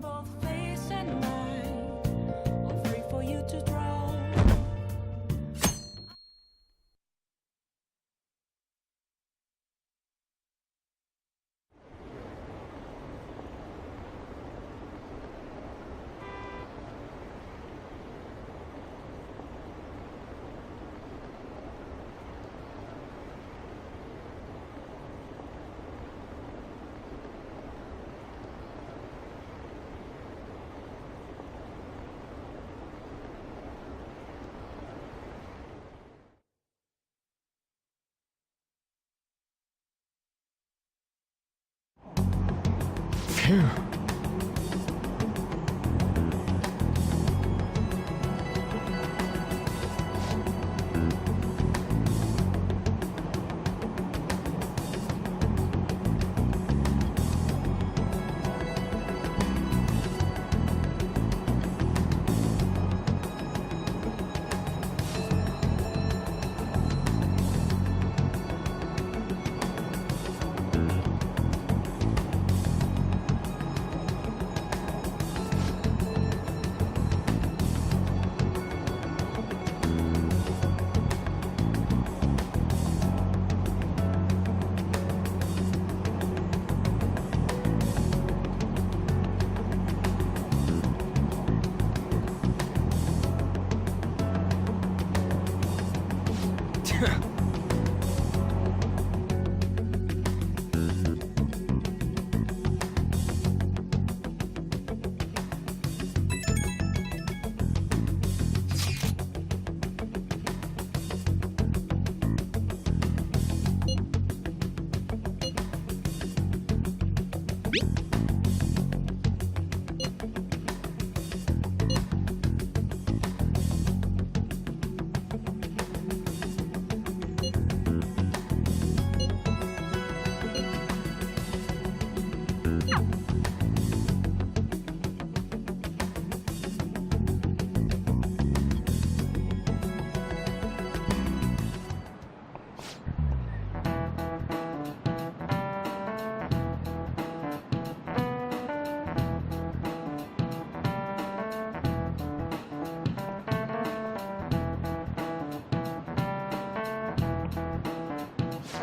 both face and mind, all free for you to draw. Phew.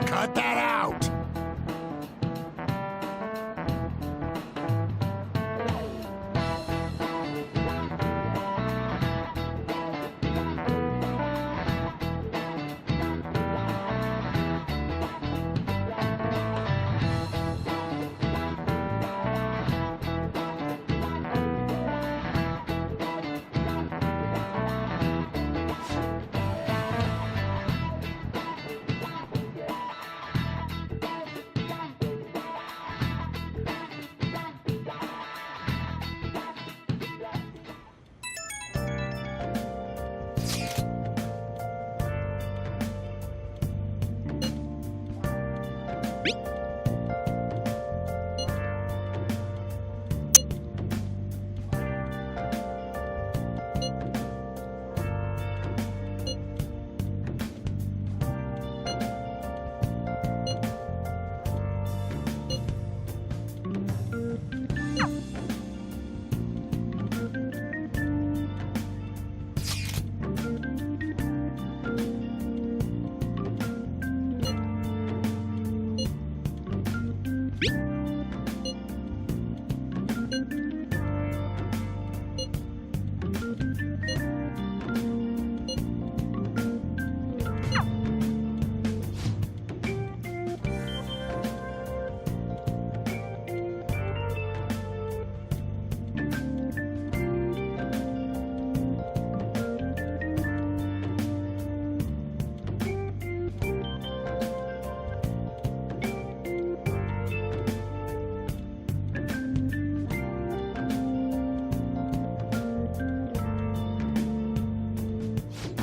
Cut that out!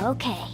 Okay.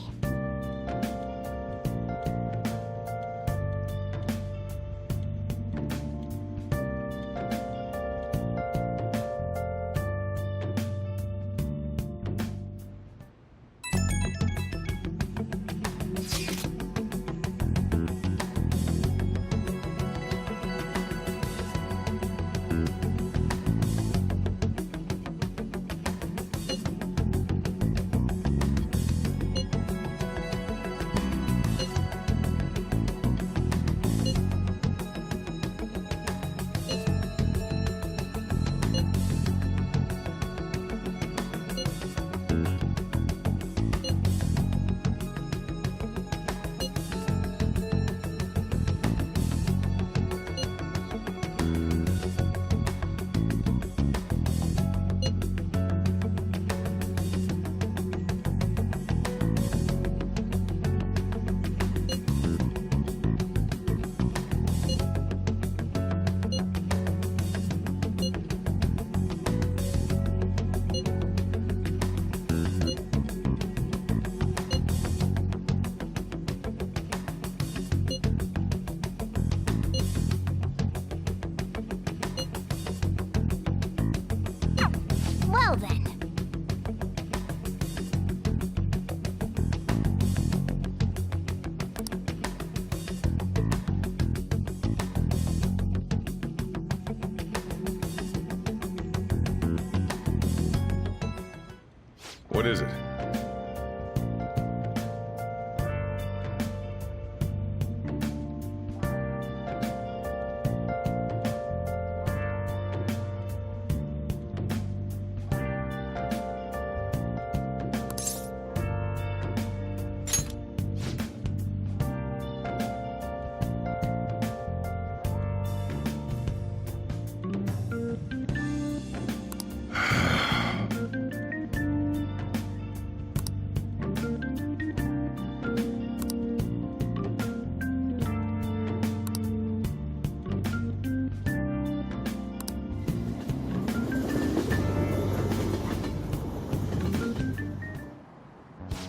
Well then. What is it?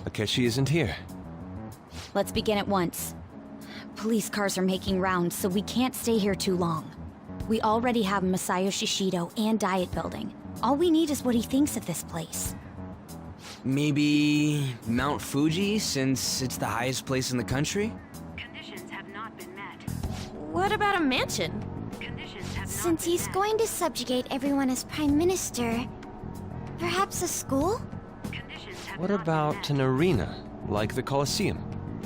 Akechi isn't here. Let's begin at once. Police cars are making rounds, so we can't stay here too long. We already have Masayo Shishido and Diet Building. All we need is what he thinks of this place. Maybe Mount Fuji, since it's the highest place in the country? Conditions have not been met. What about a mansion? Conditions have Since not been he's met. going to subjugate everyone as Prime Minister, perhaps a school? Conditions have What not been about met. an arena, like the Colosseum?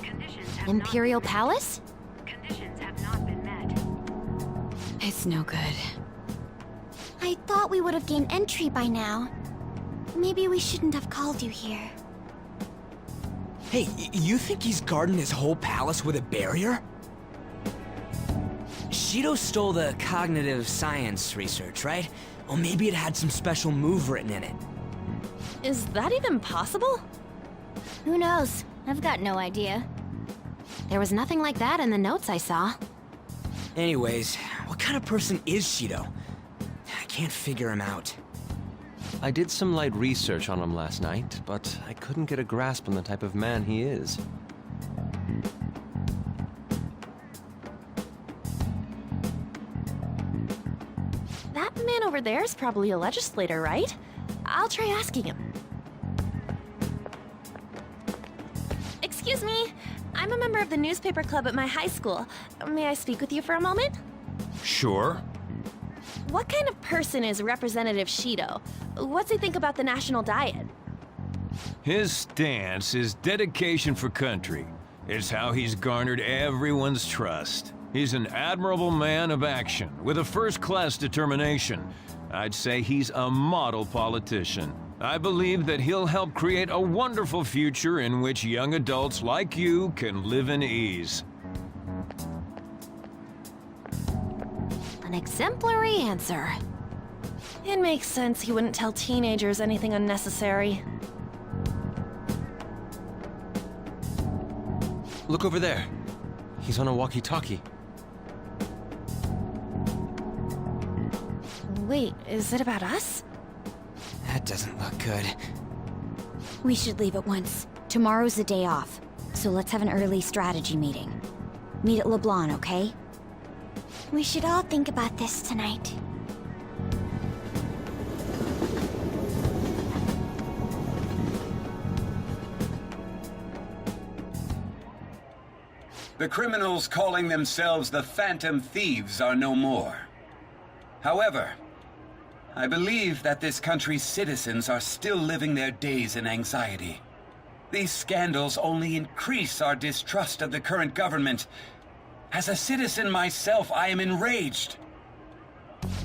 Conditions have Imperial not been Palace? met. Conditions have not been met. It's no good. I thought we would have gained entry by now. Maybe we shouldn't have called you here. Hey, you think he's guarding his whole palace with a barrier? Shido stole the cognitive science research, right? Or maybe it had some special move written in it. Is that even possible? Who knows? I've got no idea. There was nothing like that in the notes I saw. Anyways, what kind of person is Shido? I can't figure him out. I did some light research on him last night, but I couldn't get a grasp on the type of man he is. That man over there is probably a legislator, right? I'll try asking him. Excuse me, I'm a member of the newspaper club at my high school. May I speak with you for a moment? Sure. What kind of person is Representative Shido? What's he think about the national diet? His stance is dedication for country. It's how he's garnered everyone's trust. He's an admirable man of action, with a first-class determination. I'd say he's a model politician. I believe that he'll help create a wonderful future in which young adults like you can live in ease. An exemplary answer. It makes sense he wouldn't tell teenagers anything unnecessary. Look over there. He's on a walkie-talkie. Wait, is it about us? That doesn't look good. We should leave at once. Tomorrow's the day off, so let's have an early strategy meeting. Meet at LeBlanc, okay? We should all think about this tonight. The criminals calling themselves the Phantom Thieves are no more. However, I believe that this country's citizens are still living their days in anxiety. These scandals only increase our distrust of the current government. As a citizen myself, I am enraged.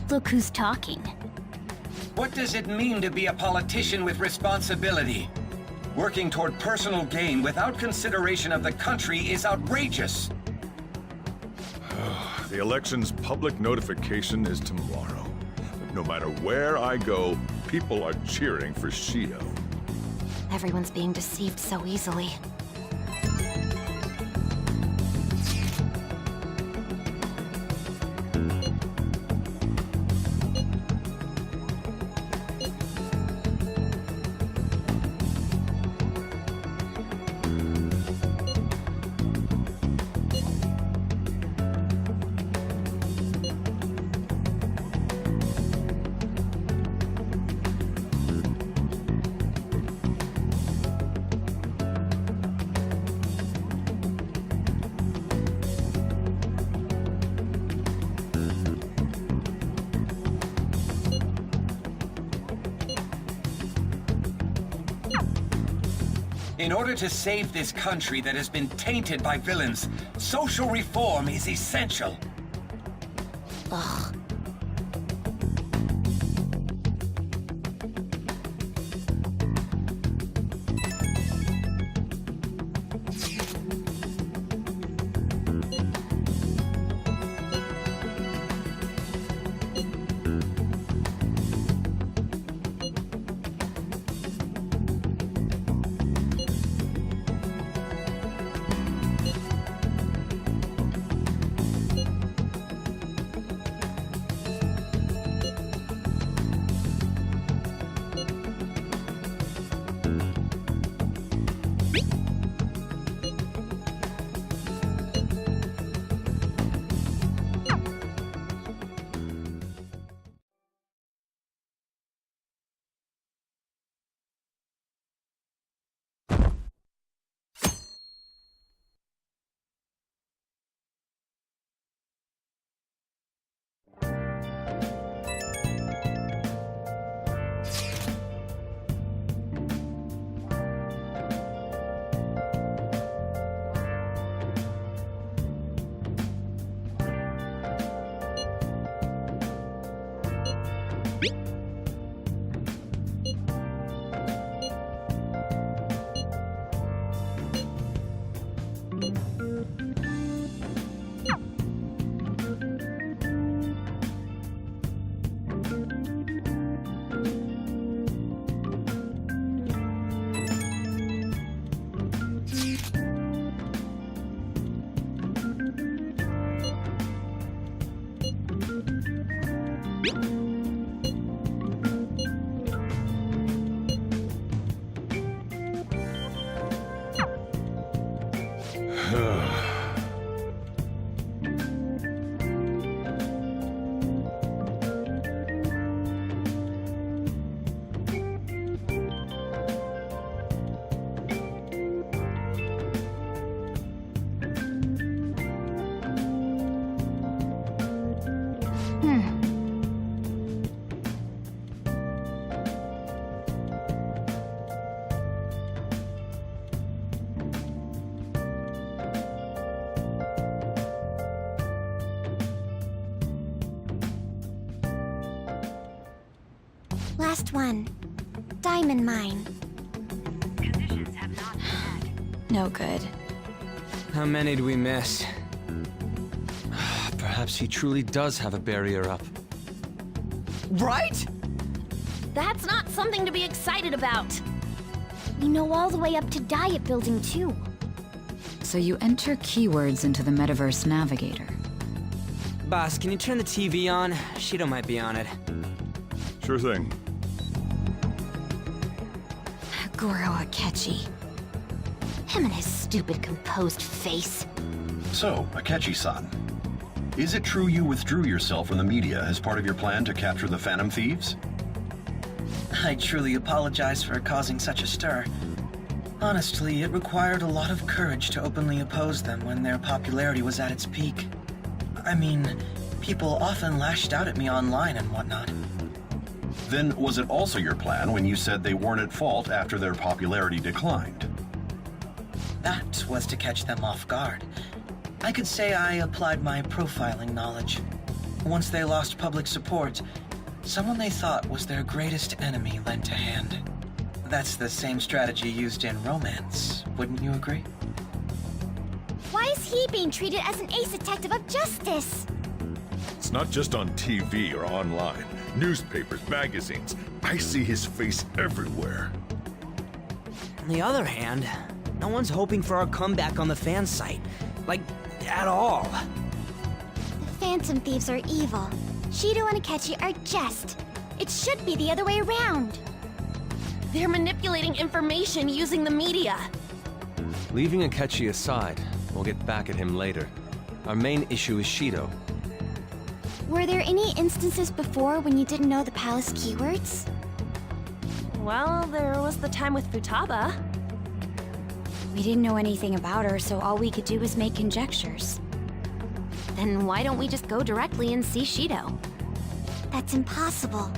Look who's talking. What does it mean to be a politician with responsibility? Working toward personal gain without consideration of the country is outrageous. The election's public notification is tomorrow. No matter where I go, people are cheering for Shido. Everyone's being deceived so easily. In order to save this country that has been tainted by villains, social reform is essential. Ugh. Last one. Diamond mine. Conditions have not been met. No good. How many do we miss? Perhaps he truly does have a barrier up. Right? That's not something to be excited about. We know all the way up to Diet Building, too. So you enter keywords into the Metaverse Navigator. Boss, can you turn the TV on? Shido might be on it. Sure thing. Goro Akechi. Him and his stupid composed face. So, Akechi-san, is it true you withdrew yourself from the media as part of your plan to capture the Phantom Thieves? I truly apologize for causing such a stir. Honestly, it required a lot of courage to openly oppose them when their popularity was at its peak. I mean, people often lashed out at me online and whatnot. Then was it also your plan when you said they weren't at fault after their popularity declined? That was to catch them off guard. I could say I applied my profiling knowledge. Once they lost public support, someone they thought was their greatest enemy lent a hand. That's the same strategy used in romance, wouldn't you agree? Why is he being treated as an ace detective of justice? It's not just on TV or online. Newspapers, magazines. I see his face everywhere. On the other hand, no one's hoping for our comeback on the fan site. Like, at all. The Phantom Thieves are evil. Shido and Akechi are just. It should be the other way around. They're manipulating information using the media. Leaving Akechi aside, we'll get back at him later. Our main issue is Shido. Were there any instances before when you didn't know the palace keywords? Well, there was the time with Futaba. We didn't know anything about her, so all we could do was make conjectures. Then why don't we just go directly and see Shido? That's impossible.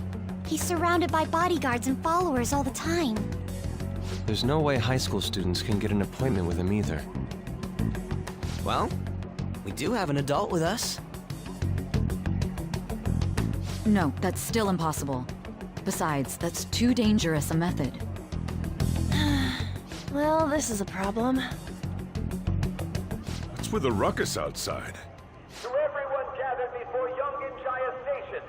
He's surrounded by bodyguards and followers all the time. There's no way high school students can get an appointment with him either. Well, we do have an adult with us. No, that's still impossible. Besides, that's too dangerous a method. Well, this is a problem. What's with the ruckus outside? To everyone gathered before Yongen-Jaya Station.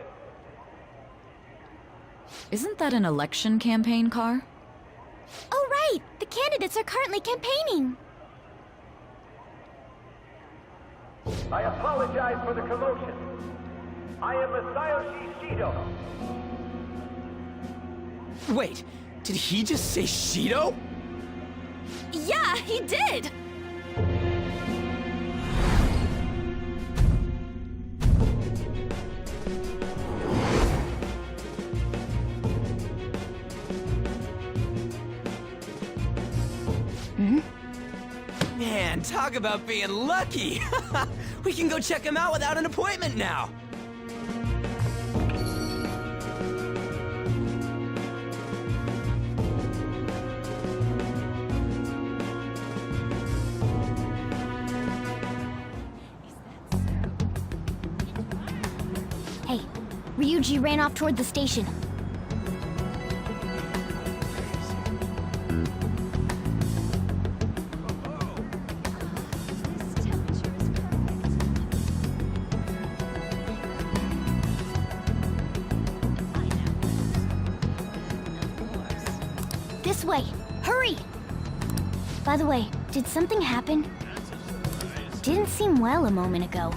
Isn't that an election campaign car? Oh, right! The candidates are currently campaigning! I apologize for the commotion. I am Masayoshi Shido. Wait, did he just say Shido? Yeah, he did! Man, talk about being lucky! We can go check him out without an appointment now! Hey, Ryuji ran off toward the station. This way! Hurry! By the way, did something happen? Didn't seem well a moment ago.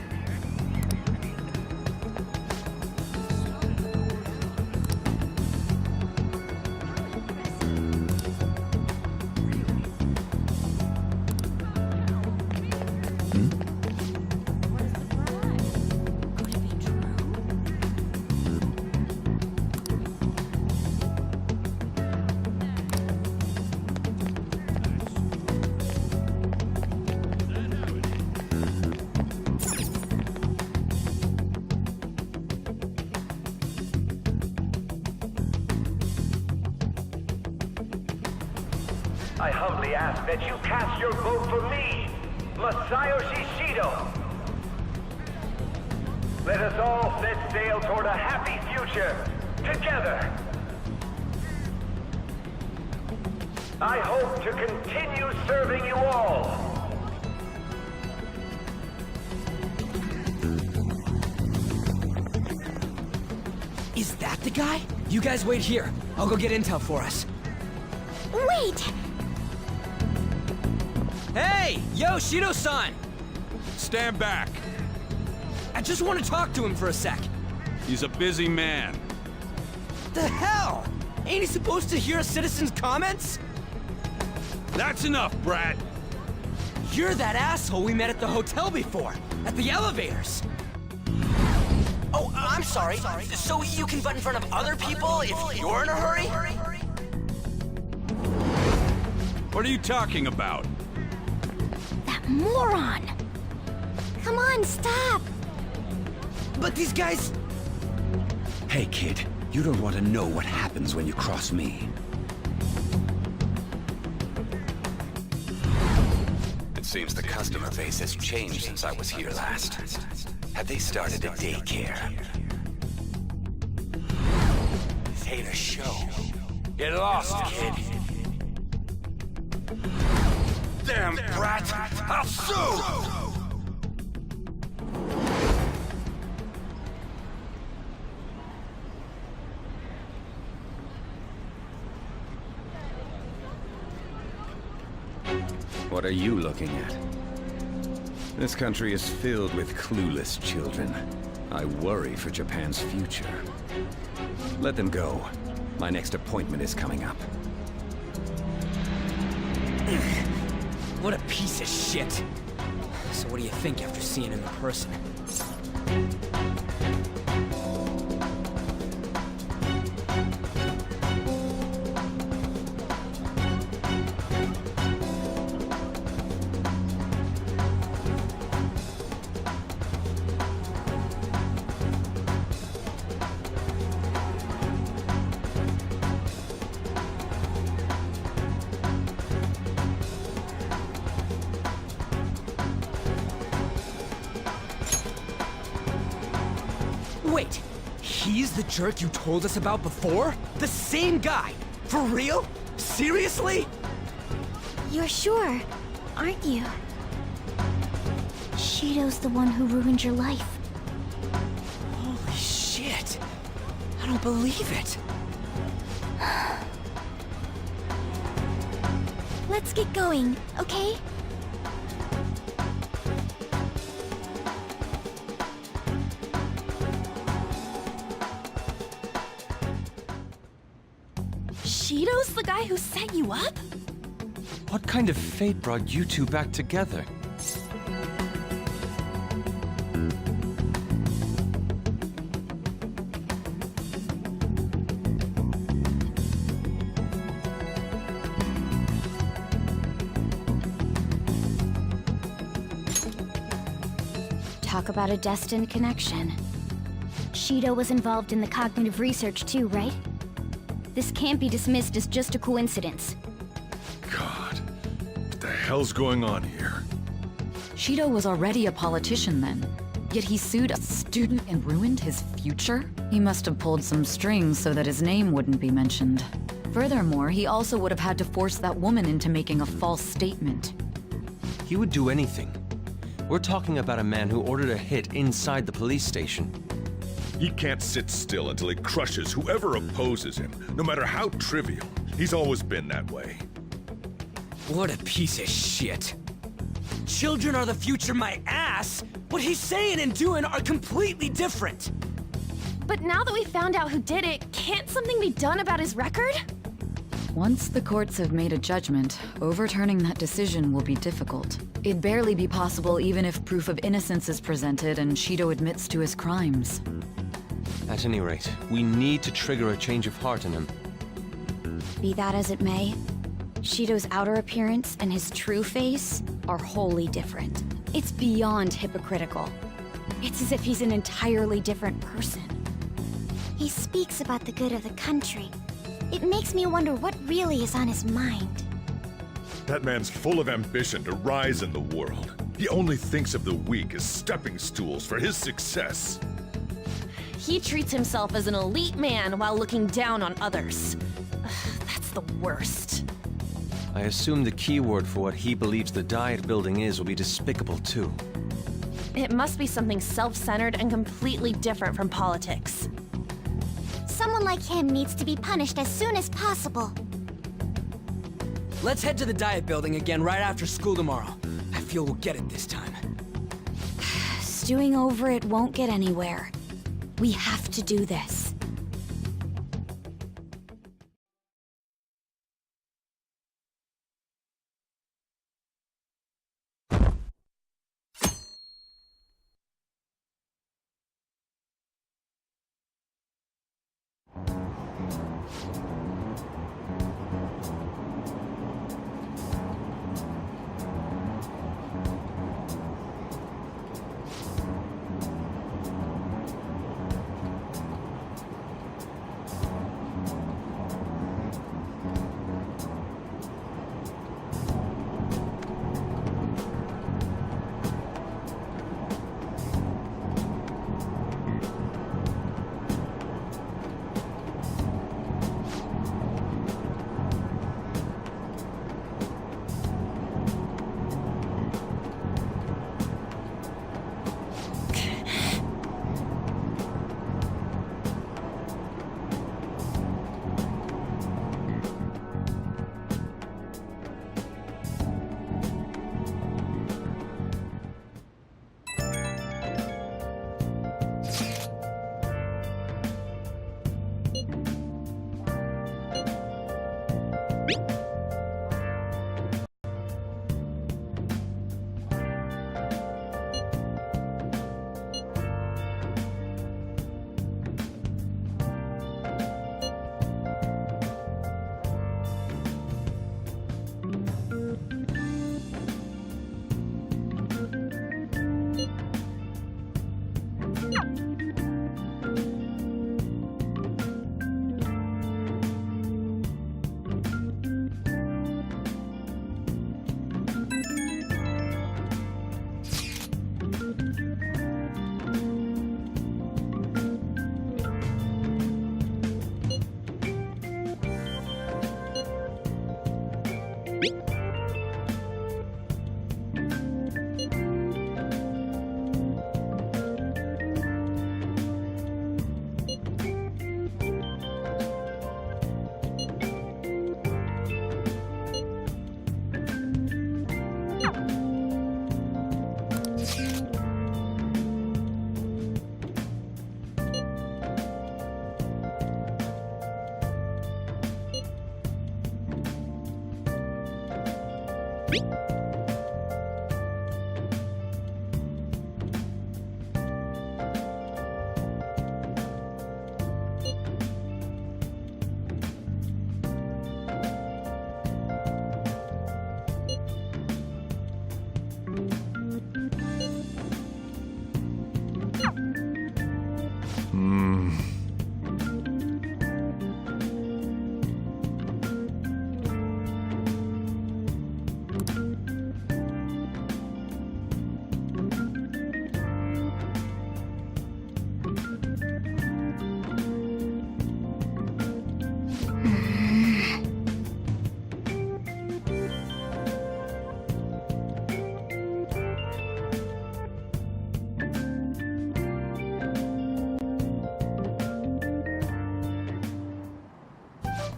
I humbly ask that you cast your vote for me, Masayoshi Shido. Let us all set sail toward a happy future, together. I hope to continue serving you all. Is that the guy? You guys wait here. I'll go get intel for us. Wait! Hey! Yo, Shido-san! Stand back. I just want to talk to him for a sec. He's a busy man. The hell? Ain't he supposed to hear a citizen's comments? That's enough, Brad. You're that asshole we met at the hotel before, at the elevators. Oh, I'm sorry. So you can butt in front of other people if you're in a hurry? What are you talking about? That moron! Come on, stop! But these guys... Hey, kid. You don't want to know what happens when you cross me. It seems the customer base has changed since I was here last. Have they started a daycare? This ain't a show. Get lost, kid. Damn brat! I'll sue! What are you looking at? This country is filled with clueless children. I worry for Japan's future. Let them go. My next appointment is coming up. What a piece of shit. So what do you think after seeing him in person? He's the jerk you told us about before? The same guy? For real? Seriously? You're sure, aren't you? Shido's the one who ruined your life. Holy shit. I don't believe it. Let's get going, okay? Shido's the guy who set you up? What kind of fate brought you two back together? Talk about a destined connection. Shido was involved in the cognitive research too, right? This can't be dismissed as just a coincidence. God, what the hell's going on here? Shido was already a politician then, yet he sued a student and ruined his future? He must have pulled some strings so that his name wouldn't be mentioned. Furthermore, he also would have had to force that woman into making a false statement. He would do anything. We're talking about a man who ordered a hit inside the police station. He can't sit still until he crushes whoever opposes him, no matter how trivial. He's always been that way. What a piece of shit. Children are the future, my ass! What he's saying and doing are completely different! But now that we found out who did it, can't something be done about his record? Once the courts have made a judgment, overturning that decision will be difficult. It'd barely be possible even if proof of innocence is presented and Shido admits to his crimes. At any rate, we need to trigger a change of heart in him. Be that as it may, Shido's outer appearance and his true face are wholly different. It's beyond hypocritical. It's as if he's an entirely different person. He speaks about the good of the country. It makes me wonder what really is on his mind. That man's full of ambition to rise in the world. He only thinks of the weak as stepping stools for his success. He treats himself as an elite man while looking down on others. That's the worst. I assume the key word for what he believes the Diet Building is will be despicable too. It must be something self-centered and completely different from politics. Someone like him needs to be punished as soon as possible. Let's head to the Diet Building again right after school tomorrow. I feel we'll get it this time. Stewing over it won't get anywhere. We have to do this.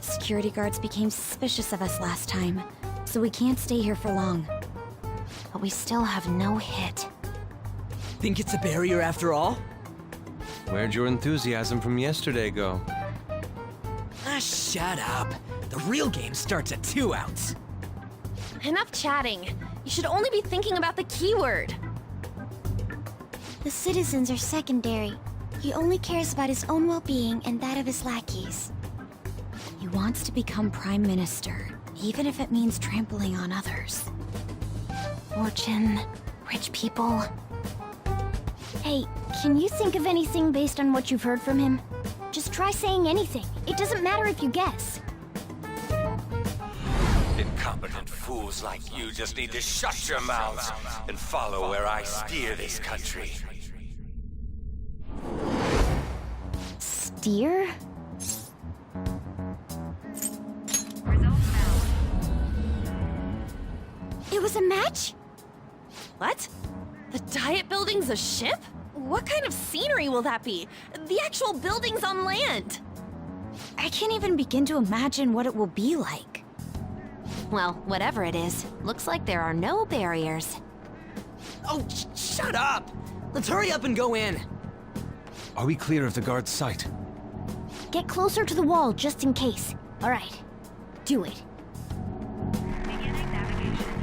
Security guards became suspicious of us last time, so we can't stay here for long. But we still have no hit. Think it's a barrier after all? Where'd your enthusiasm from yesterday go? Ah, shut up. The real game starts at 2 outs. Enough chatting. You should only be thinking about the keyword. The citizens are secondary. He only cares about his own well-being and that of his lackeys. He wants to become Prime Minister, even if it means trampling on others. Fortune, rich people. Hey, can you think of anything based on what you've heard from him? Just try saying anything. It doesn't matter if you guess. Incompetent fools like you just need to shut your mouths and follow where I steer this country. Steer? It was a match? What? The Diet Building's a ship? What kind of scenery will that be? The actual building's on land. I can't even begin to imagine what it will be like. Well, whatever it is, looks like there are no barriers. Oh, shut up! Let's hurry up and go in. Are we clear of the guard's sight? Get closer to the wall just in case. All right, do it. Beginning navigation.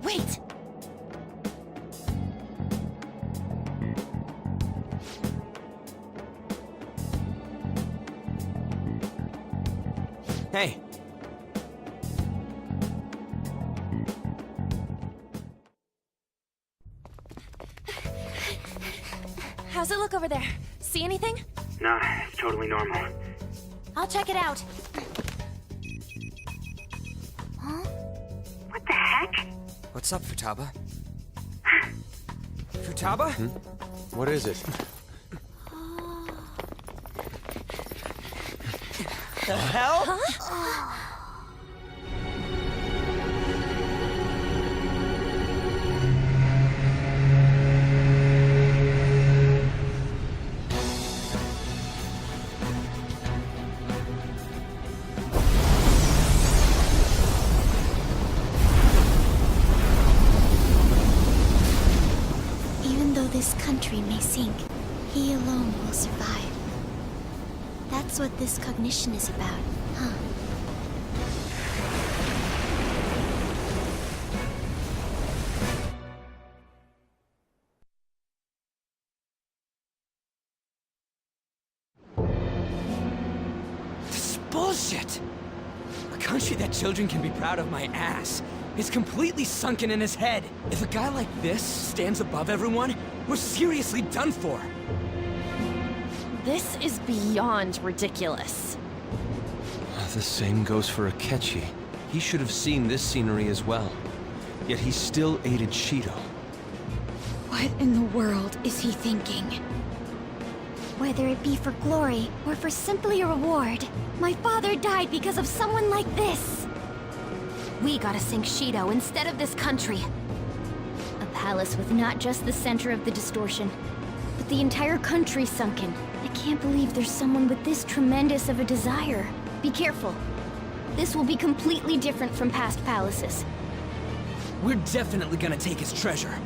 Wait! Hey. How's it look over there? See anything? Nah, it's totally normal. I'll check it out. What the heck? What's up, Futaba? Futaba? What is it? The hell? Huh? Even though this country may sink, he alone will survive. That's what this cognition is about, huh? This is bullshit! A country that children can be proud of my ass is completely sunken in his head. If a guy like this stands above everyone, we're seriously done for. This is beyond ridiculous. The same goes for Akechi. He should have seen this scenery as well. Yet he still aided Shido. What in the world is he thinking? Whether it be for glory or for simply a reward, my father died because of someone like this. We gotta sink Shido instead of this country. A palace with not just the center of the distortion, but the entire country sunken. I can't believe there's someone with this tremendous of a desire. Be careful. This will be completely different from past palaces. We're definitely gonna take his treasure.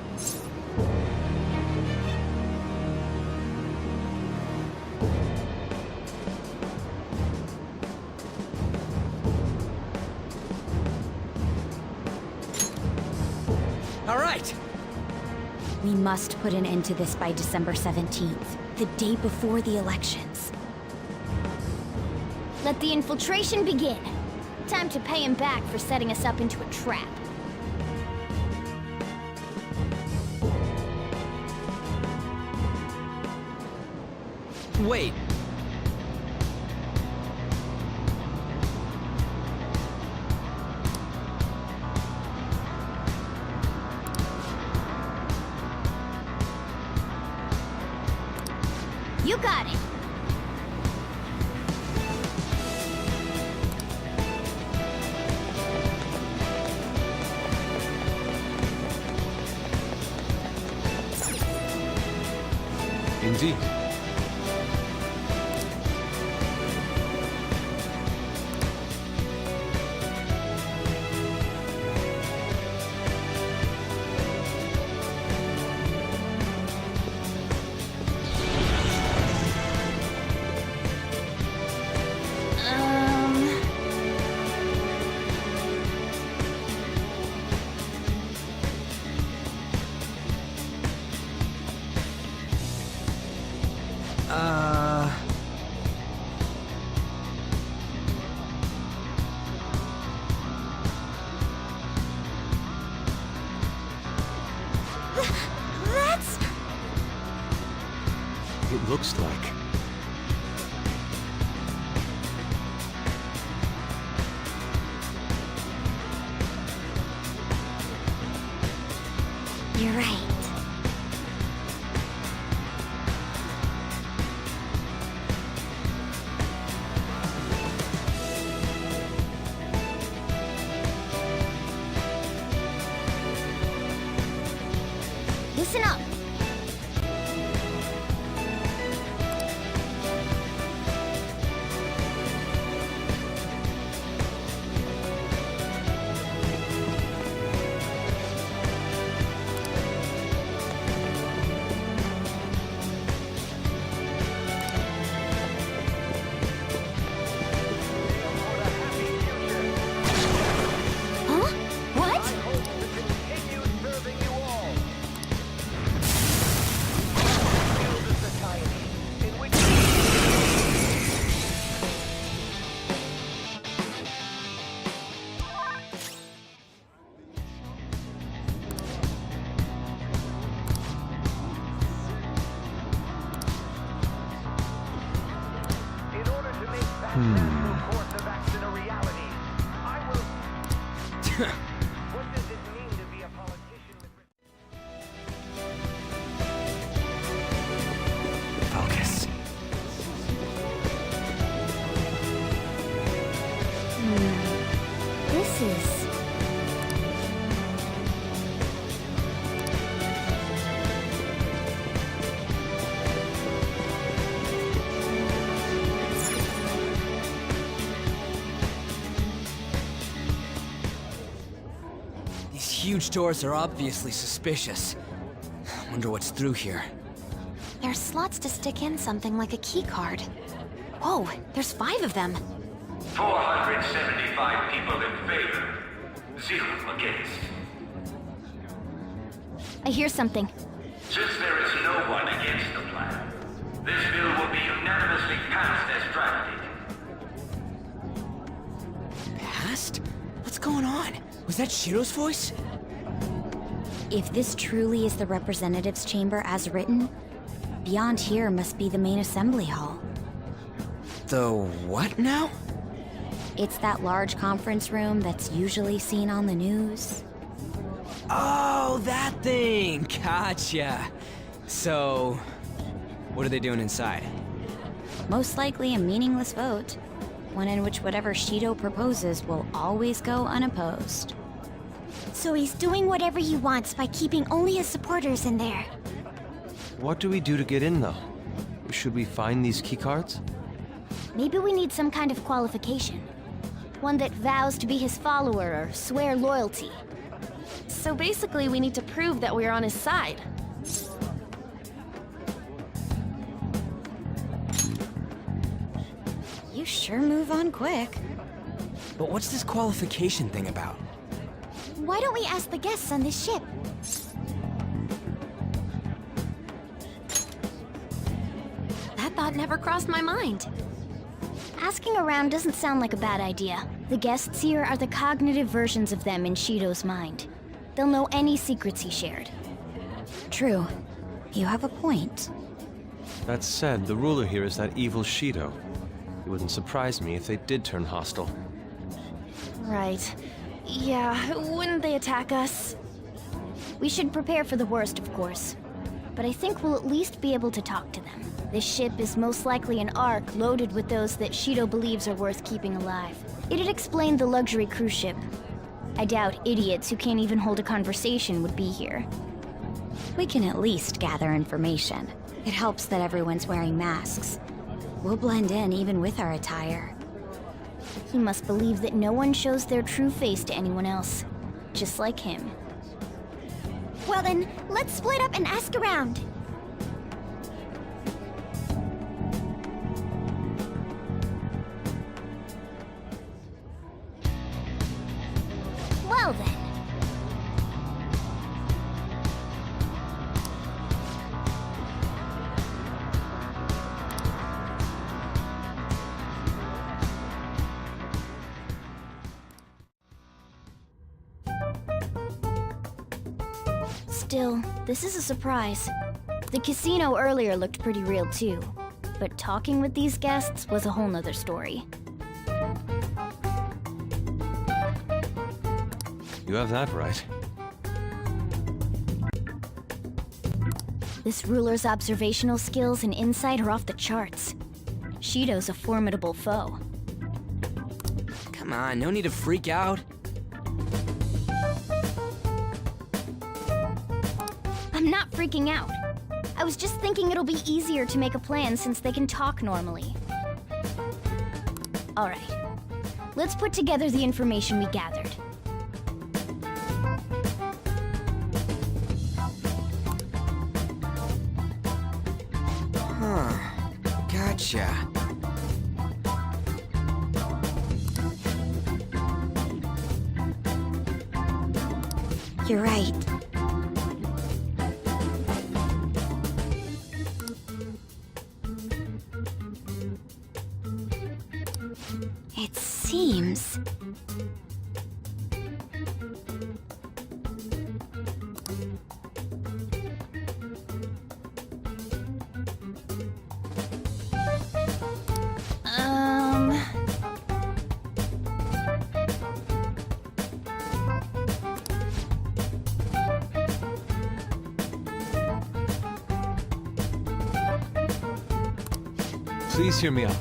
All right. We must put an end to this by December 17th, the day before the elections. Let the infiltration begin. Time to pay him back for setting us up into a trap. Wait. You got it. Indeed. That's... It looks like... You're right. Listen up. Huh? What? Focus. This is... These huge doors are obviously suspicious. Wonder what's through here. There's slots to stick in something like a key card. Whoa, there's 5 of them. 475 people in favor, 0 against. I hear something. Since there is no one against the plan, this bill will be unanimously passed as drafted. Passed? What's going on? Was that Shiro's voice? If this truly is the representatives' chamber as written, beyond here must be the main assembly hall. The what now? It's that large conference room that's usually seen on the news. Oh, that thing! Gotcha. So, what are they doing inside? Most likely a meaningless vote. One in which whatever Shido proposes will always go unopposed. So he's doing whatever he wants by keeping only his supporters in there. What do we do to get in, though? Should we find these keycards? Maybe we need some kind of qualification. One that vows to be his follower or swear loyalty. So basically, we need to prove that we're on his side. You sure move on quick. But what's this qualification thing about? Why don't we ask the guests on this ship? That thought never crossed my mind. Asking around doesn't sound like a bad idea. The guests here are the cognitive versions of them in Shido's mind. They'll know any secrets he shared. True. You have a point. That said, the ruler here is that evil Shido. It wouldn't surprise me if they did turn hostile. Right. Yeah, wouldn't they attack us? We should prepare for the worst, of course. But I think we'll at least be able to talk to them. This ship is most likely an Ark loaded with those that Shido believes are worth keeping alive. It'd explain the luxury cruise ship. I doubt idiots who can't even hold a conversation would be here. We can at least gather information. It helps that everyone's wearing masks. We'll blend in even with our attire. He must believe that no one shows their true face to anyone else. Just like him. Well then, let's split up and ask around. Well then. Still, this is a surprise. The casino earlier looked pretty real too, but talking with these guests was a whole nother story. You have that right. This ruler's observational skills and insight are off the charts. Shido's a formidable foe. Come on, no need to freak out. I'm not freaking out. I was just thinking it'll be easier to make a plan since they can talk normally. All right. Let's put together the information we gathered. Gotcha. You're right. It seems... Please hear me out.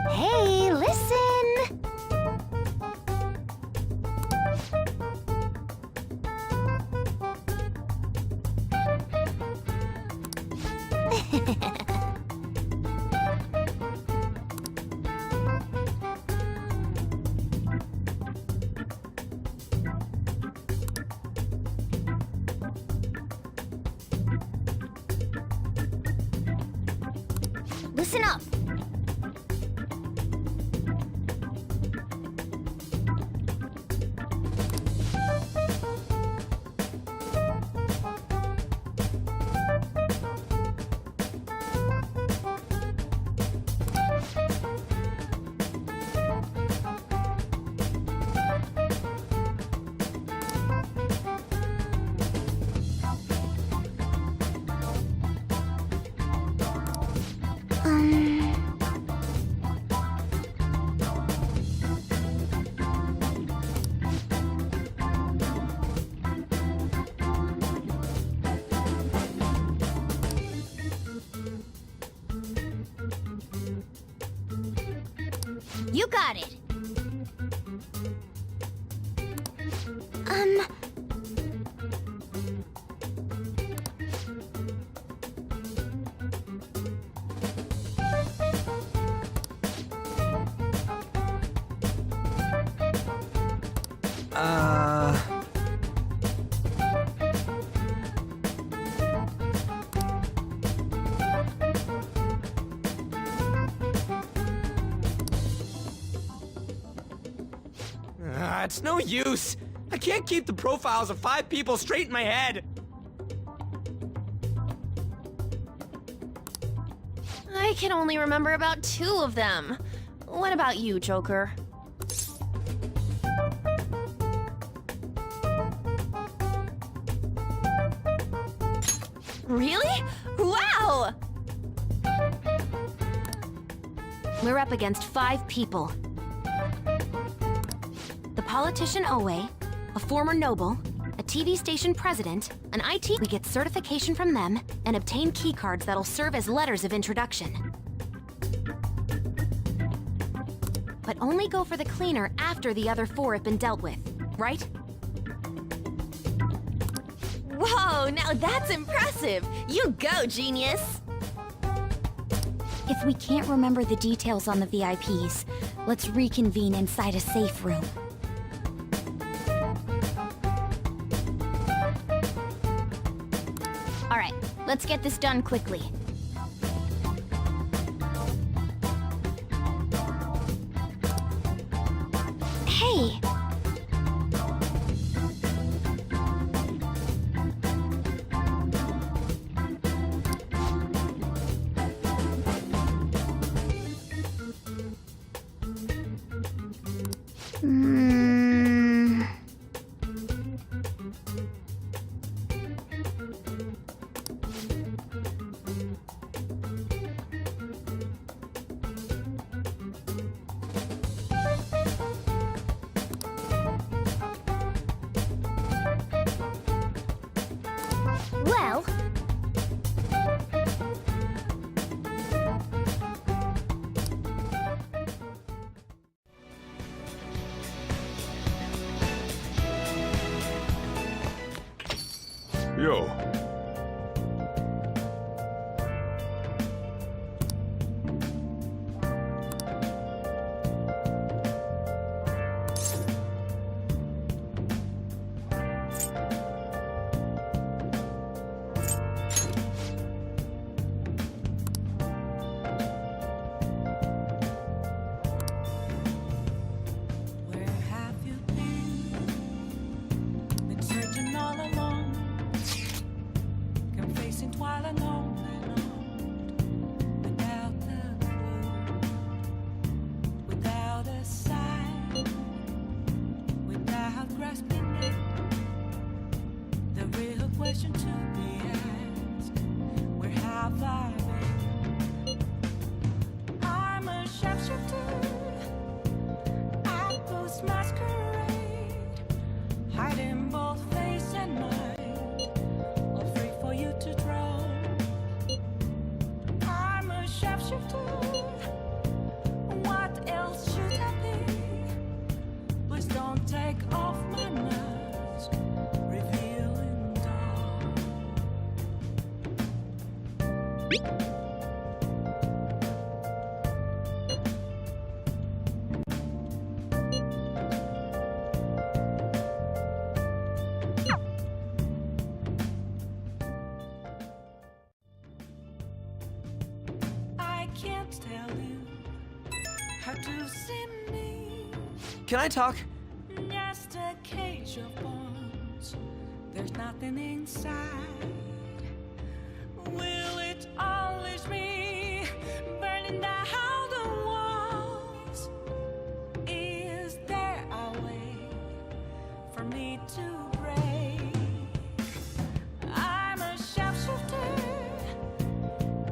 Hey, listen! Listen up! You got it. It's no use. I can't keep the profiles of 5 people straight in my head. I can only remember about 2 of them. What about you, Joker? Really? Wow! We're up against 5 people. The politician Owe, a former noble, a TV station president, an IT. We get certification from them and obtain keycards that'll serve as letters of introduction. But only go for the cleaner after the other 4 have been dealt with, right? Whoa, now that's impressive! You go, genius! If we can't remember the details on the VIPs, let's reconvene inside a safe room. All right, let's get this done quickly. Hey! Well... Yo. Where have you been? Been searching all along, confessing while alone and on, without a clue, without a sign, without grasping it. The real question to be asked: where have I been? I'm a sharpshooter. Apples masquerade, hiding both face and mind, all free for you to draw. I'm a sharpshooter. What else should I be? Please don't take off my mask, revealing dawn. I can't tell you how to see me. Can I talk? Just a cage of bones. There's nothing inside. Will it always be burning down the walls? Is there a way for me to break? I'm a sharpshooter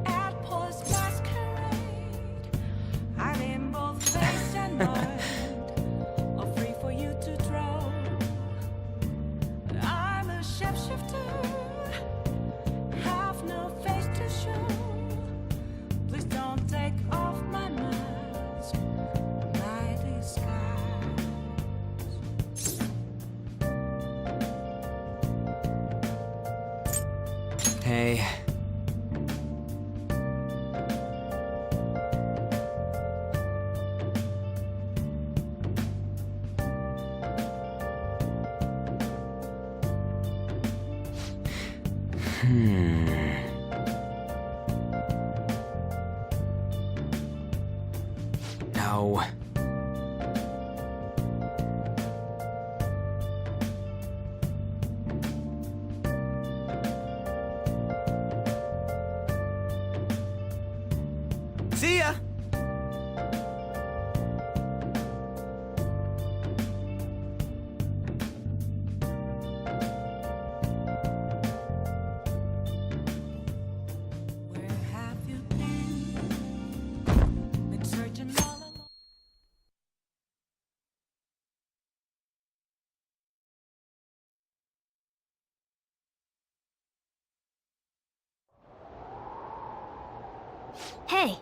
at post masquerade, hiding both face and mind, all free for you to draw. I'm a shapeshifter, have no face to show. Please don't take off my mask, my May. No. See ya! Where have you been? Been searching all along. Hey!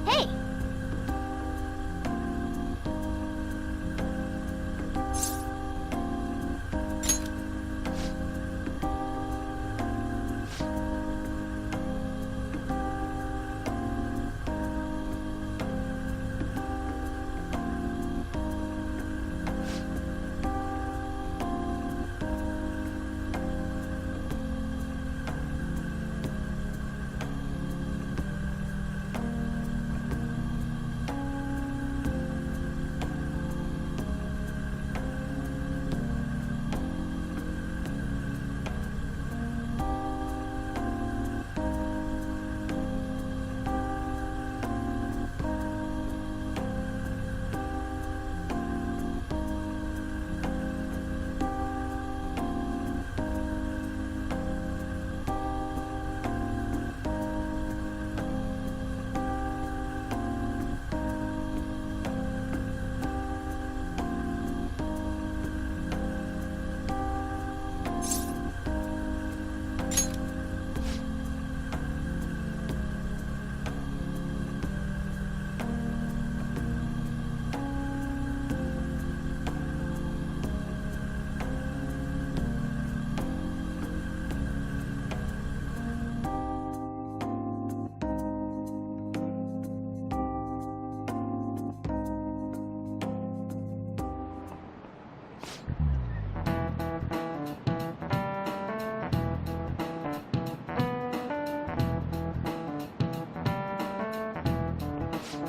Hey!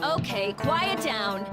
Okay, quiet down.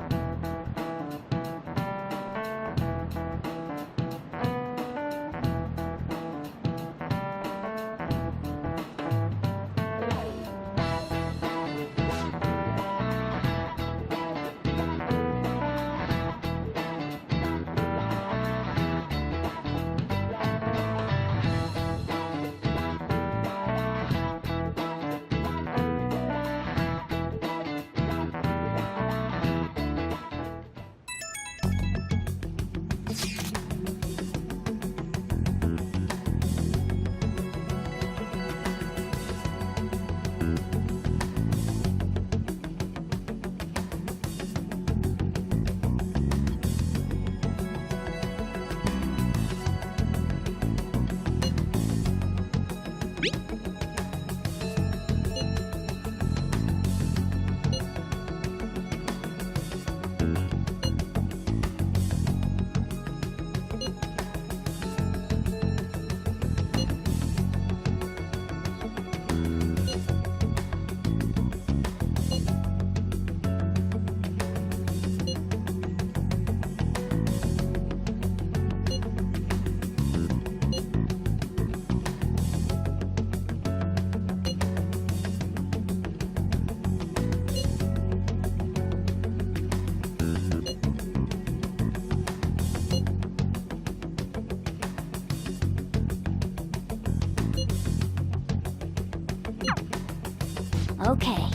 Okay.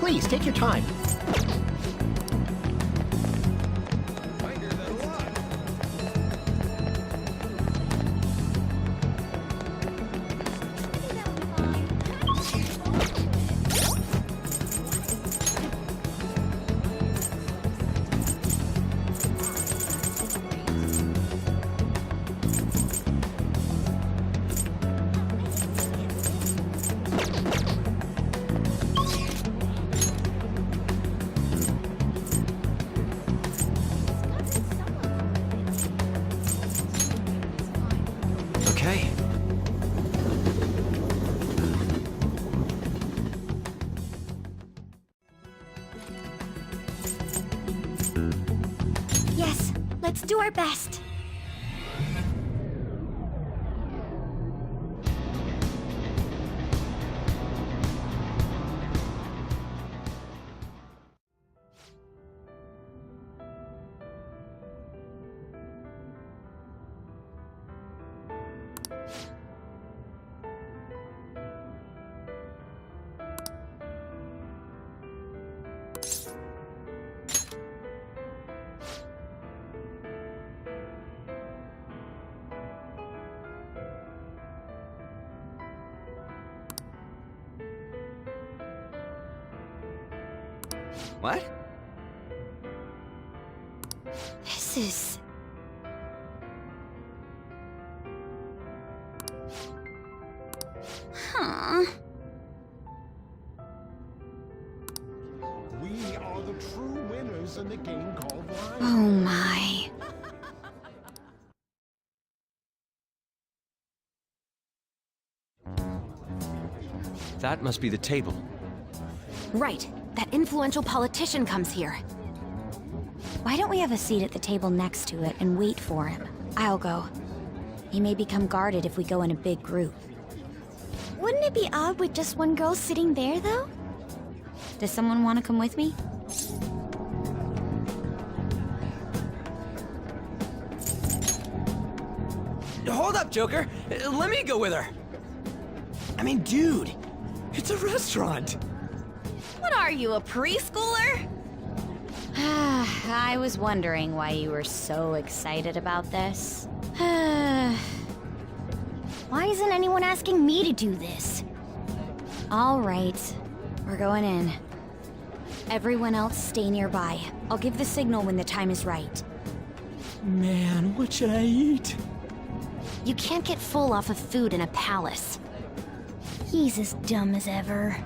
Please, take your time. Okay. Yes, let's do our best. What? This is... Huh. We are the true winners in the game called life. Oh my. That must be the table. Right. That influential politician comes here. Why don't we have a seat at the table next to it and wait for him? I'll go. He may become guarded if we go in a big group. Wouldn't it be odd with just one girl sitting there, though? Does someone want to come with me? Hold up, Joker. Let me go with her. I mean, dude, it's a restaurant. What are you, a preschooler? I was wondering why you were so excited about this. Why isn't anyone asking me to do this? All right, we're going in. Everyone else stay nearby. I'll give the signal when the time is right. Man, what should I eat? You can't get full off of food in a palace. He's as dumb as ever.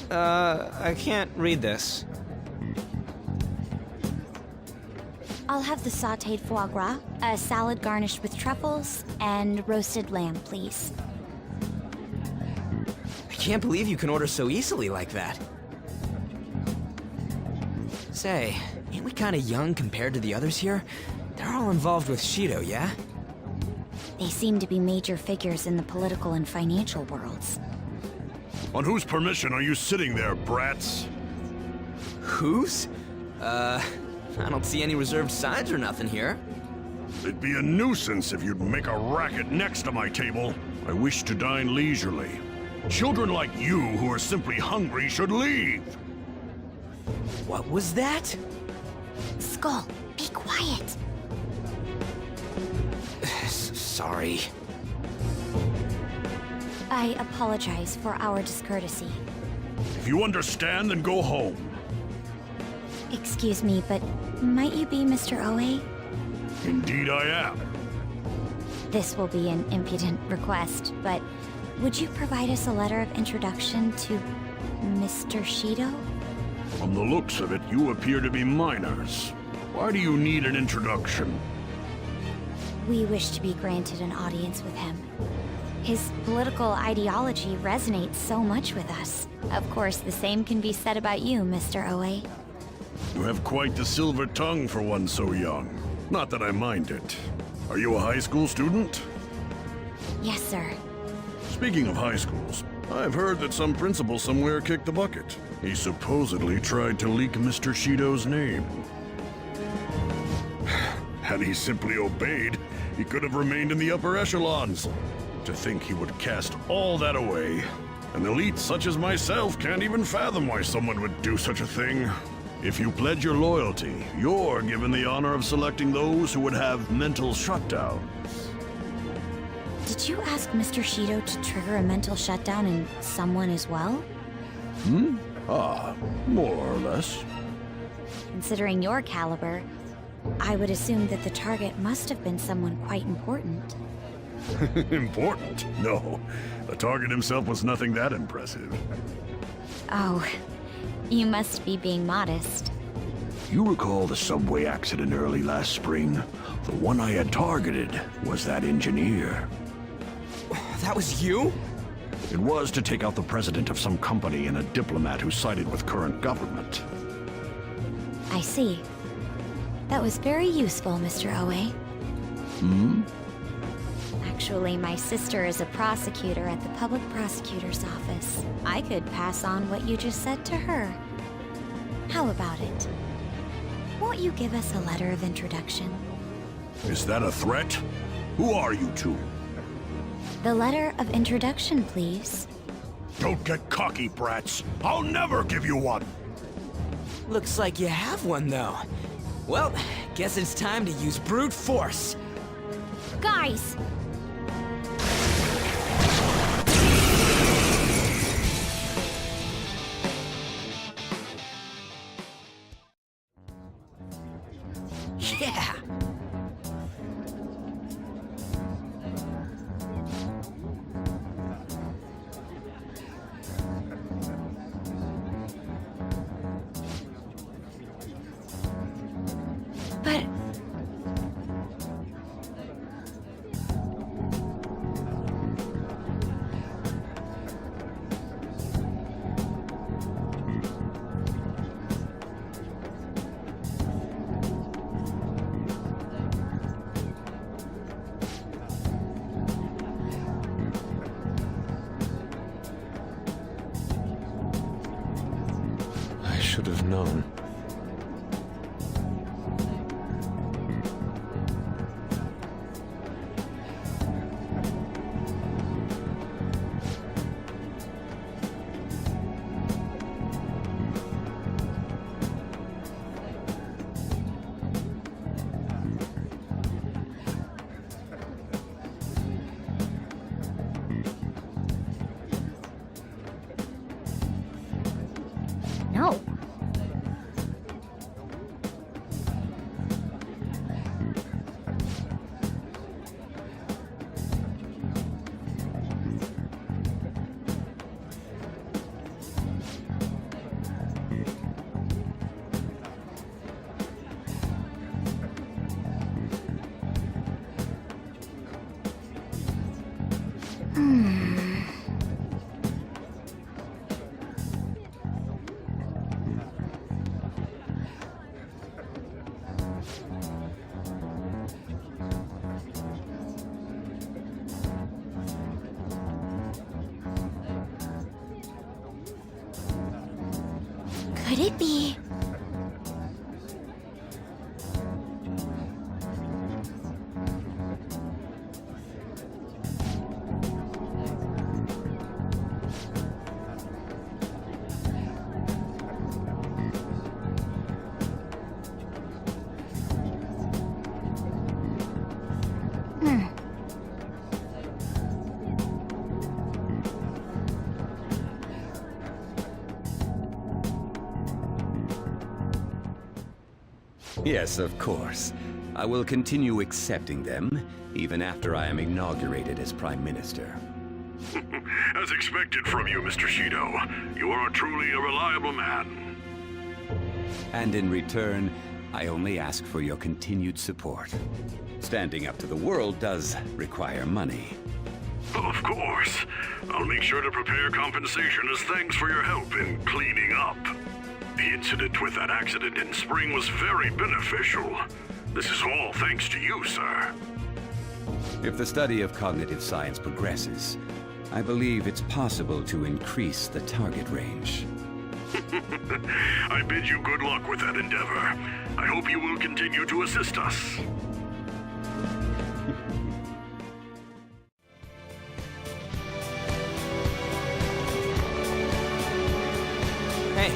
I can't read this. I'll have the sautéed foie gras, a salad garnished with truffles, and roasted lamb, please. I can't believe you can order so easily like that. Say, ain't we kinda young compared to the others here? They're all involved with Shido, yeah? They seem to be major figures in the political and financial worlds. On whose permission are you sitting there, brats? Whose? I don't see any reserved signs or nothing here. It'd be a nuisance if you'd make a racket next to my table. I wish to dine leisurely. Children like you who are simply hungry should leave. What was that? Skull, be quiet. Sorry. I apologize for our discourtesy. If you understand, then go home. Excuse me, but might you be Mr. Oe? Indeed I am. This will be an impudent request, but would you provide us a letter of introduction to Mr. Shido? From the looks of it, you appear to be minors. Why do you need an introduction? We wish to be granted an audience with him. His political ideology resonates so much with us. Of course, the same can be said about you, Mr. Oe. You have quite the silver tongue for one so young. Not that I mind it. Are you a high school student? Yes, sir. Speaking of high schools, I've heard that some principal somewhere kicked the bucket. He supposedly tried to leak Mr. Shido's name. Had he simply obeyed, he could have remained in the upper echelons. To think he would cast all that away. An elite such as myself can't even fathom why someone would do such a thing. If you pledge your loyalty, you're given the honor of selecting those who would have mental shutdowns. Did you ask Mr. Shido to trigger a mental shutdown in someone as well? More or less. Considering your caliber, I would assume that the target must have been someone quite important. Important? No. The target himself was nothing that impressive. Oh, you must be being modest. You recall the subway accident early last spring? The one I had targeted was that engineer. That was you? It was to take out the president of some company and a diplomat who sided with current government. I see. That was very useful, Mr. Oe. Actually, my sister is a prosecutor at the public prosecutor's office. I could pass on what you just said to her. How about it? Won't you give us a letter of introduction? Is that a threat? Who are you two? The letter of introduction, please. Don't get cocky, brats. I'll never give you one. Looks like you have one, though. Well, guess it's time to use brute force. Guys! Yeah! But... I should have known. No. Could it be? Yes, of course. I will continue accepting them, even after I am inaugurated as Prime Minister. As expected from you, Mr. Shido. You are truly a reliable man. And in return, I only ask for your continued support. Standing up to the world does require money. Of course. I'll make sure to prepare compensation as thanks for your help in cleaning up. The incident with that accident in spring was very beneficial. This is all thanks to you, sir. If the study of cognitive science progresses, I believe it's possible to increase the target range. I bid you good luck with that endeavor. I hope you will continue to assist us. Hey.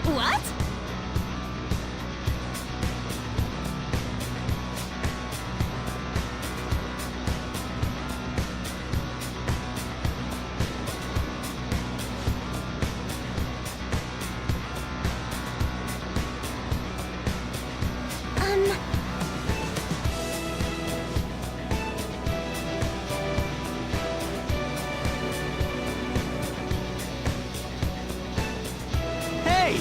What? Hey!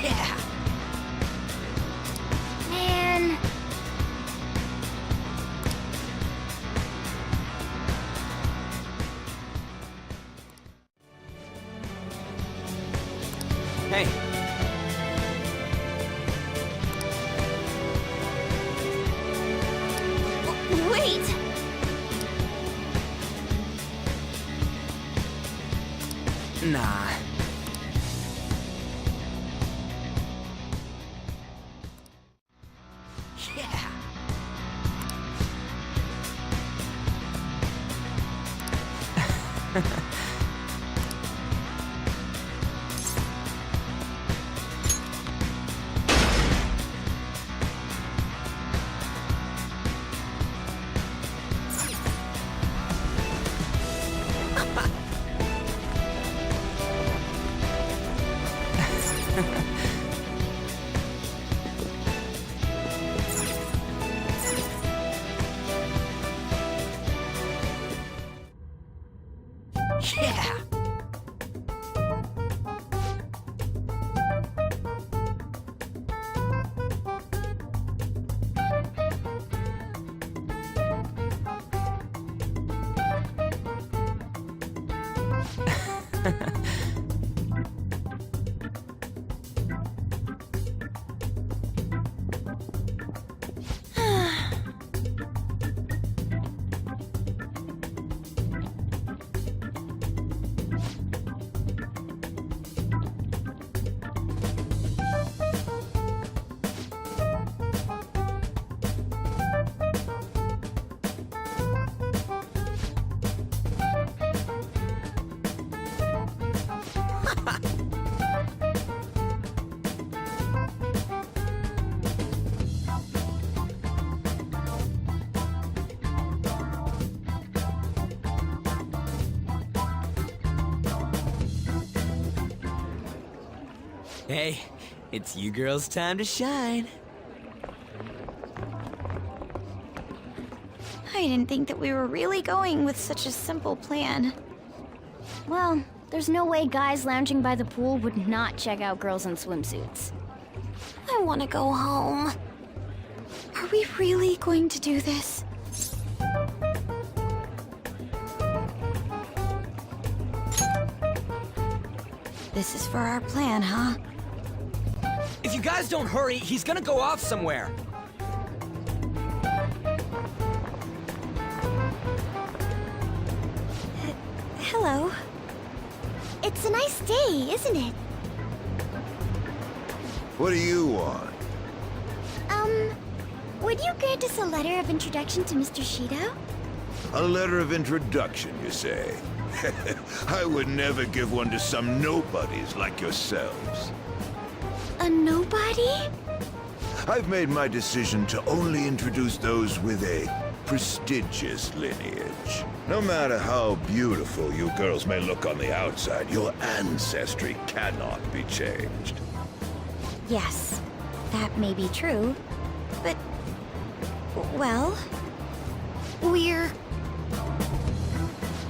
Yeah. Man. Hey. Wait. Nah. Yeah. Yeah! Hey, it's you girls' time to shine. I didn't think that we were really going with such a simple plan. Well, there's no way guys lounging by the pool would not check out girls in swimsuits. I want to go home. Are we really going to do this? This is for our plan, huh? If you guys don't hurry, he's gonna go off somewhere. Hello. It's a nice day, isn't it? What do you want? Would you grant us a letter of introduction to Mr. Shido? A letter of introduction, you say? I would never give one to some nobodies like yourselves. A nobody? I've made my decision to only introduce those with a prestigious lineage. No matter how beautiful you girls may look on the outside, your ancestry cannot be changed. Yes, that may be true, but... well... we're...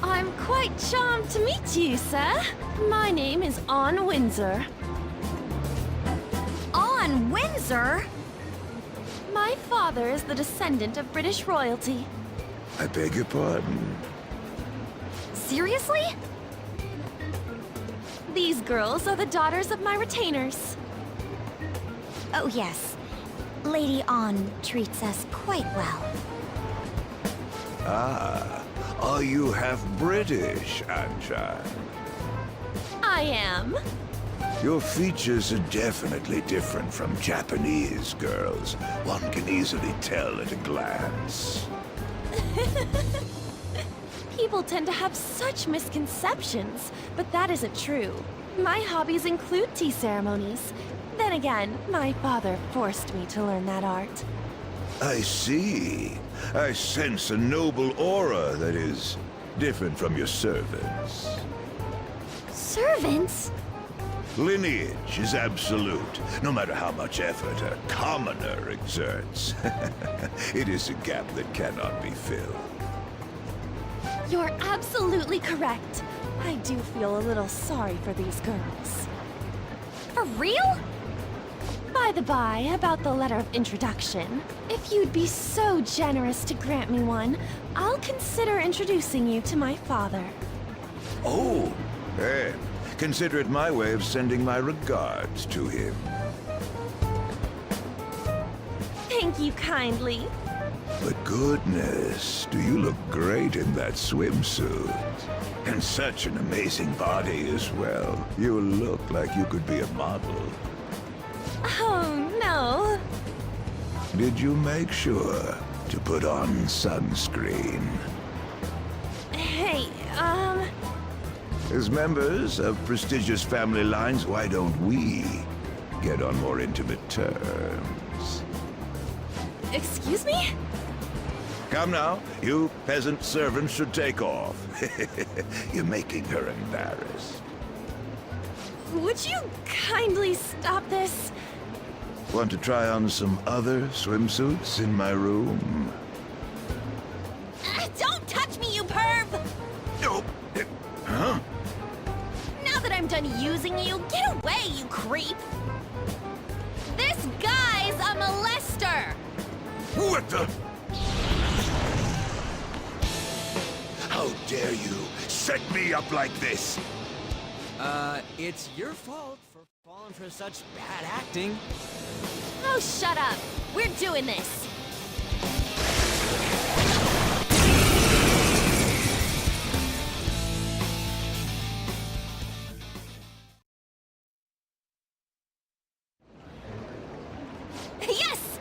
I'm quite charmed to meet you, sir. My name is Ann Windsor. Ann Windsor? My father is the descendant of British royalty. I beg your pardon. Seriously? These girls are the daughters of my retainers. Oh yes, Lady Ann treats us quite well. Ah, are you half British, Anshine? I am. Your features are definitely different from Japanese girls. One can easily tell at a glance. People tend to have such misconceptions, but that isn't true. My hobbies include tea ceremonies. Then again, my father forced me to learn that art. I see. I sense a noble aura that is different from your servants. Servants? Lineage is absolute, no matter how much effort a commoner exerts. It is a gap that cannot be filled. You're absolutely correct. I do feel a little sorry for these girls. For real? By the by, about the letter of introduction, if you'd be so generous to grant me one, I'll consider introducing you to my father. Oh, hey, consider it my way of sending my regards to him. Thank you kindly. But goodness, do you look great in that swimsuit. And such an amazing body as well. You look like you could be a model. Oh, no. Did you make sure to put on sunscreen? Hey, As members of prestigious family lines, why don't we get on more intimate terms? Excuse me? Come now, you peasant servants should take off. You're making her embarrassed. Would you kindly stop this? Want to try on some other swimsuits in my room? Don't touch me, you perv! Nope. Huh? Now that I'm done using you, get away, you creep! This guy's a molester! What the? How dare you set me up like this? It's your fault for falling for such bad acting. Oh, shut up! We're doing this! Yes!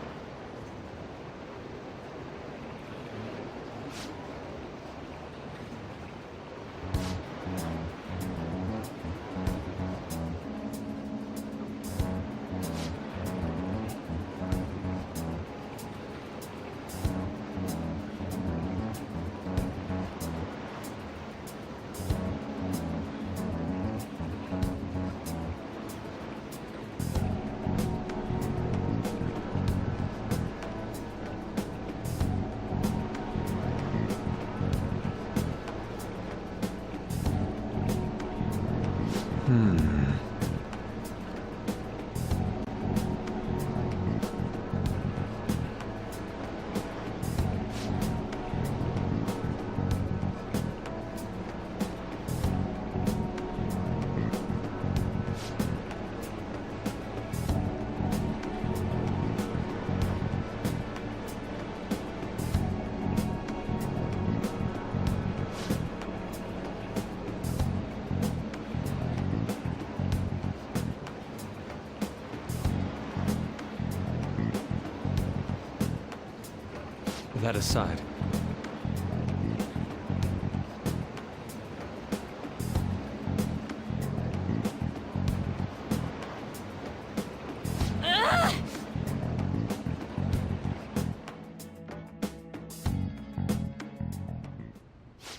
That aside,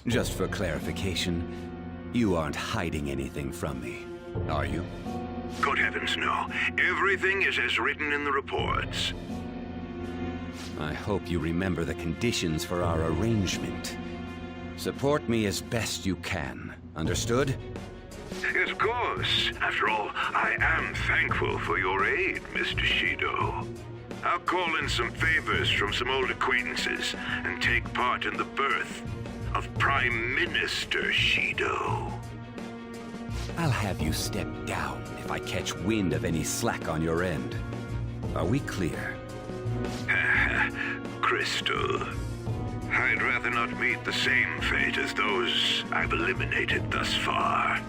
Just for clarification, you aren't hiding anything from me, are you? Good heavens, no. Everything is as written in the reports. I hope you remember the conditions for our arrangement. Support me as best you can. Understood? Yes, of course. After all, I am thankful for your aid, Mr. Shido. I'll call in some favors from some old acquaintances and take part in the birth of Prime Minister Shido. I'll have you step down if I catch wind of any slack on your end. Are we clear? Crystal, I'd rather not meet the same fate as those I've eliminated thus far.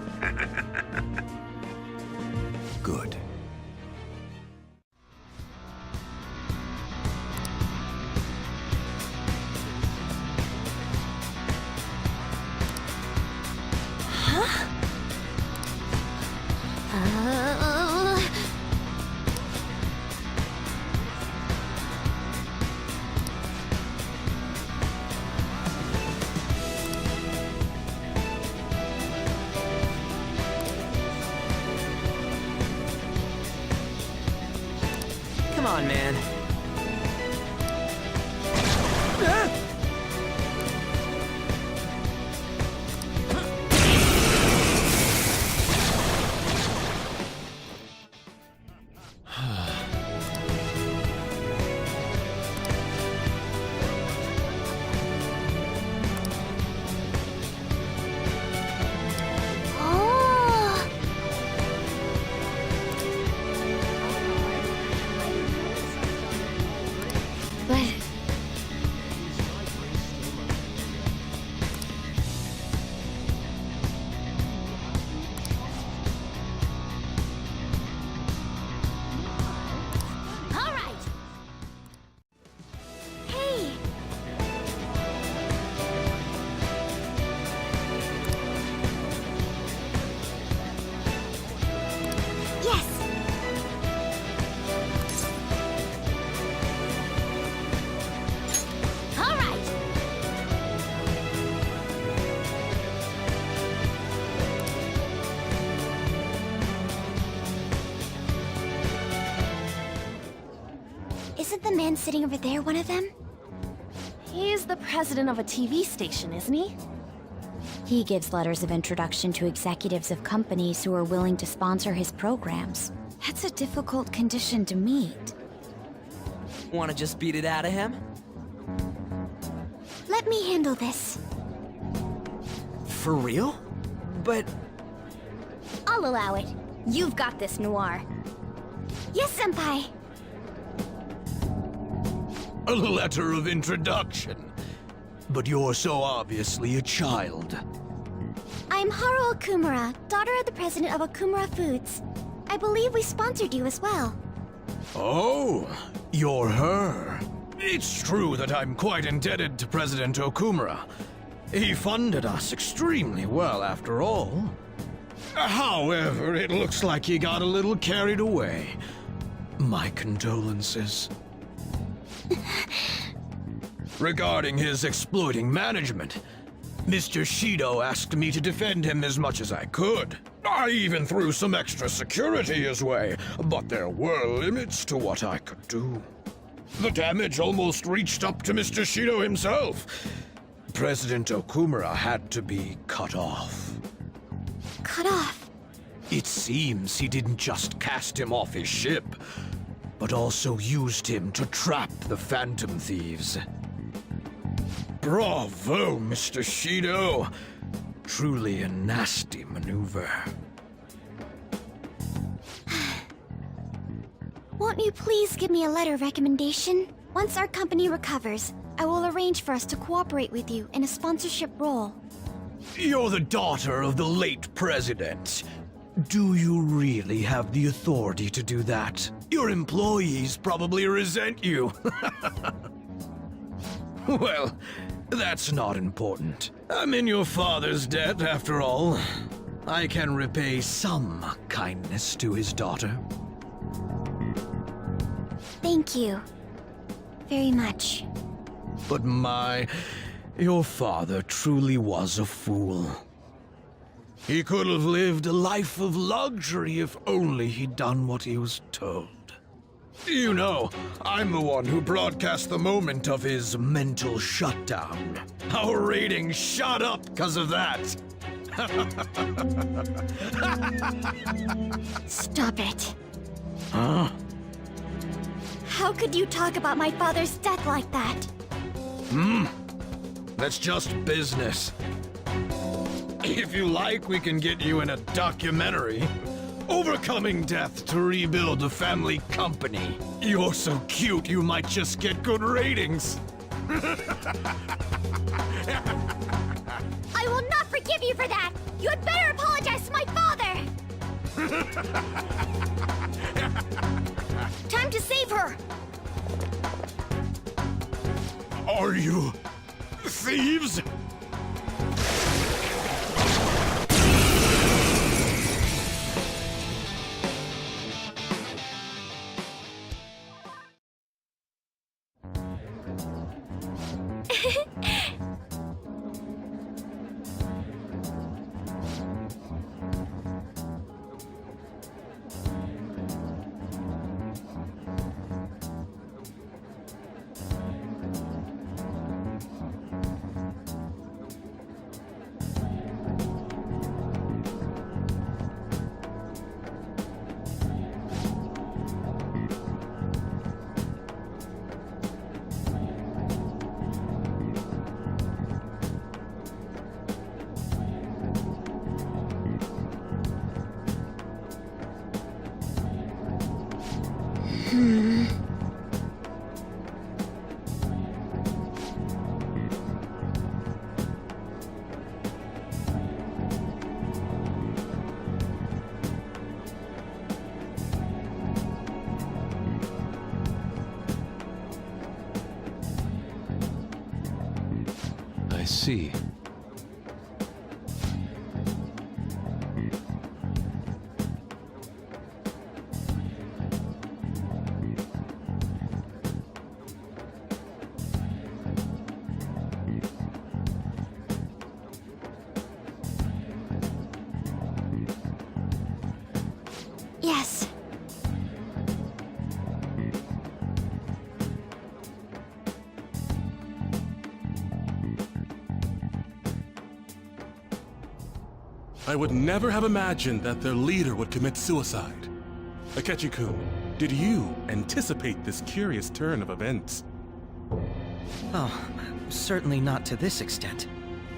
Good. Come on, man. Isn't the man sitting over there one of them? He's the president of a TV station, isn't he? He gives letters of introduction to executives of companies who are willing to sponsor his programs. That's a difficult condition to meet. Wanna just beat it out of him? Let me handle this. For real? But... I'll allow it. You've got this, Noir. Yes, Senpai. A letter of introduction. But you're so obviously a child. I'm Haru Okumura, daughter of the president of Okumura Foods. I believe we sponsored you as well. Oh, you're her. It's true that I'm quite indebted to President Okumura. He funded us extremely well, after all. However, it looks like he got a little carried away. My condolences. Regarding his exploiting management, Mr. Shido asked me to defend him as much as I could. I even threw some extra security his way, but there were limits to what I could do. The damage almost reached up to Mr. Shido himself. President Okumura had to be cut off. Cut off? It seems he didn't just cast him off his ship, but also used him to trap the Phantom Thieves. Bravo, Mr. Shido. Truly a nasty maneuver. Won't you please give me a letter of recommendation? Once our company recovers, I will arrange for us to cooperate with you in a sponsorship role. You're the daughter of the late president. Do you really have the authority to do that? Your employees probably resent you. Well, that's not important. I'm in your father's debt, after all. I can repay some kindness to his daughter. Thank you. Very much. But your father truly was a fool. He could have lived a life of luxury if only he'd done what he was told. You know, I'm the one who broadcast the moment of his mental shutdown. Our ratings shot up because of that. Stop it. Huh? How could you talk about my father's death like that? That's just business. If you like, we can get you in a documentary. Overcoming death to rebuild a family company. You're so cute, you might just get good ratings. I will not forgive you for that! You had better apologize to my father! Time to save her! Are you thieves? I see. Yes. I would never have imagined that their leader would commit suicide. Akechi-kun, did you anticipate this curious turn of events? Oh, certainly not to this extent.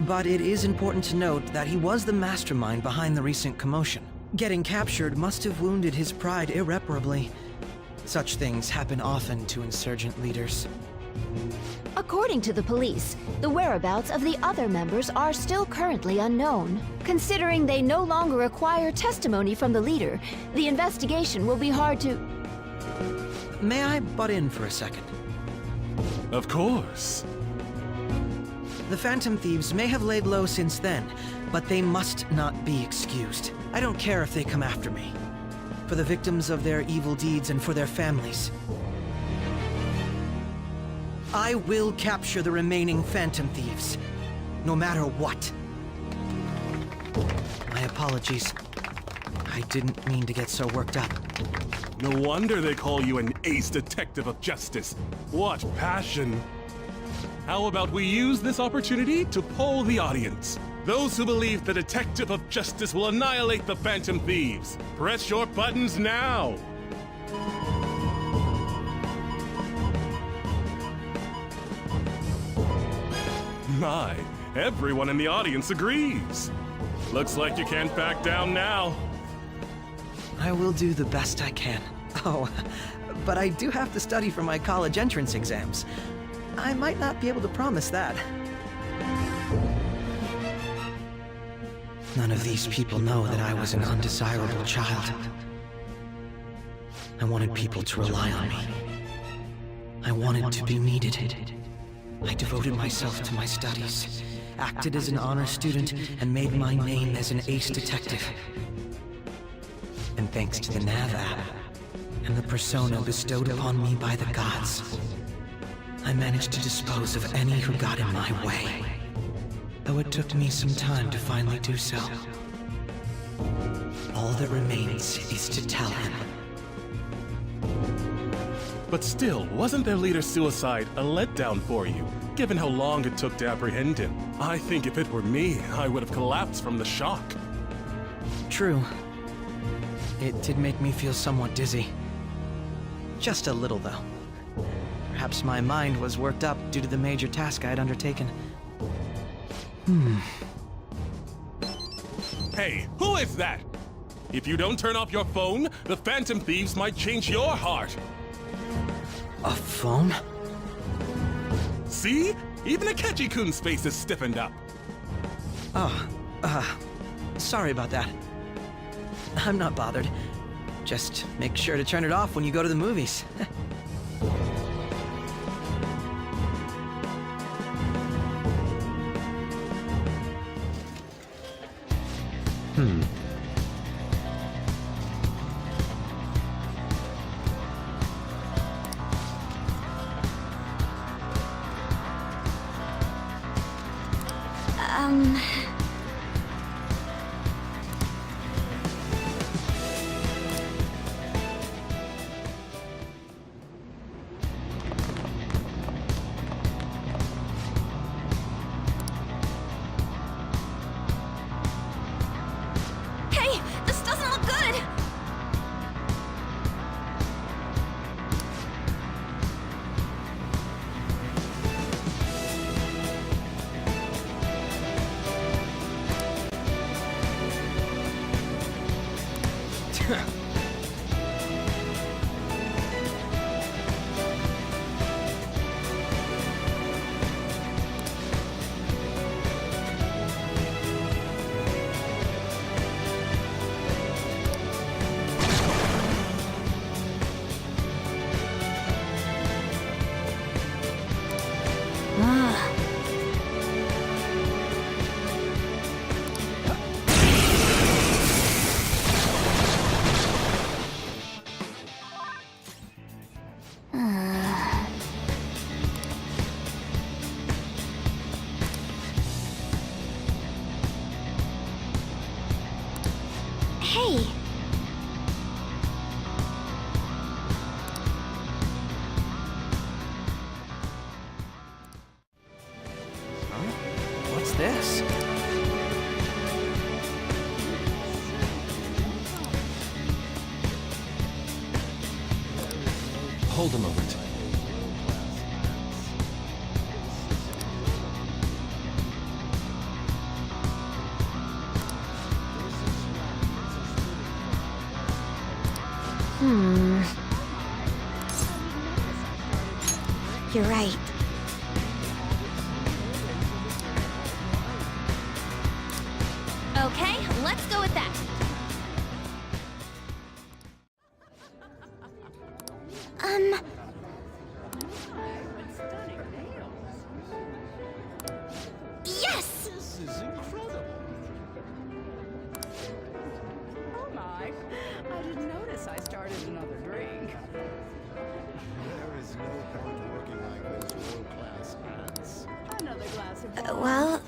But it is important to note that he was the mastermind behind the recent commotion. Getting captured must have wounded his pride irreparably. Such things happen often to insurgent leaders. According to the police, the whereabouts of the other members are still currently unknown. Considering they no longer require testimony from the leader, the investigation will be hard to... May I butt in for a second? Of course. The Phantom Thieves may have laid low since then, but they must not be excused. I don't care if they come after me. For the victims of their evil deeds and for their families. I will capture the remaining Phantom Thieves, no matter what. My apologies. I didn't mean to get so worked up. No wonder they call you an ace detective of justice. What passion! How about we use this opportunity to poll the audience? Those who believe the detective of justice will annihilate the Phantom Thieves. Press your buttons now! My, everyone in the audience agrees. Looks like you can't back down now. I will do the best I can. Oh, but I do have to study for my college entrance exams. I might not be able to promise that. None of these people know that I was an undesirable child. I wanted people to rely on me. I wanted to be needed. I devoted myself to my studies, acted as an honor student, and made my name as an ace detective. And thanks to the Nav app, and the persona bestowed upon me by the gods, I managed to dispose of any who got in my way. Though it took me some time to finally do so. All that remains is to tell him. But still, wasn't their leader's suicide a letdown for you, given how long it took to apprehend him? I think if it were me, I would have collapsed from the shock. True. It did make me feel somewhat dizzy. Just a little, though. Perhaps my mind was worked up due to the major task I had undertaken. Hey, who is that? If you don't turn off your phone, the Phantom Thieves might change your heart. A phone? See? Even Akechi-kun's face is stiffened up. Oh, sorry about that. I'm not bothered. Just make sure to turn it off when you go to the movies. Hey, this doesn't look good! Hey! What's this? hold a moment. You're right. Okay, let's go with that. Yes! This is incredible. Oh my, I didn't notice I started another drink. There is no point working like those world-class hands. Another glass of wine. Well,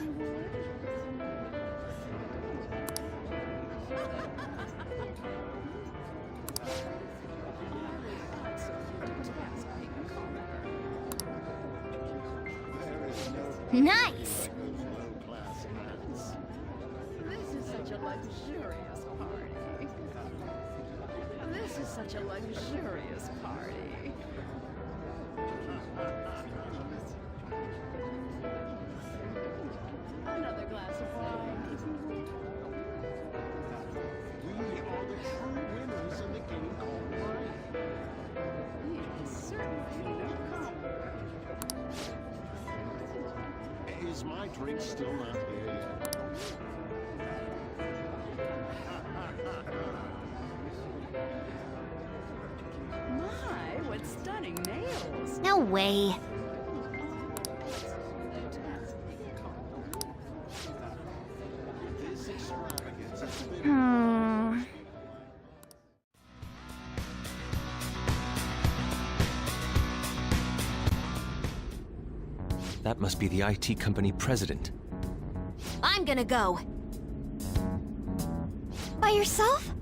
nice! World-class hands. This is such a luxurious party. This is such a luxurious party. Another glass of wine. We are the true winners in the game called life. You certainly know. Is my drink still not here yet? My, what stunning nails. No way. This extravagance has been That must be the IT company president. I'm gonna go. By yourself?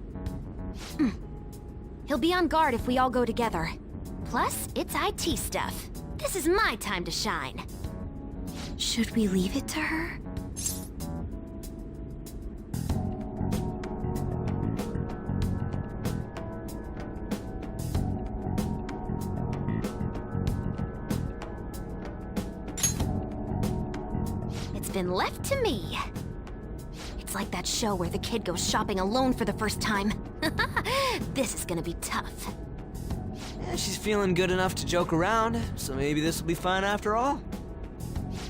He'll be on guard if we all go together. Plus, it's IT stuff. This is my time to shine. Should we leave it to her? It's been left to me. It's like that show where the kid goes shopping alone for the first time. This is gonna be tough. Yeah, she's feeling good enough to joke around, so maybe this will be fun after all.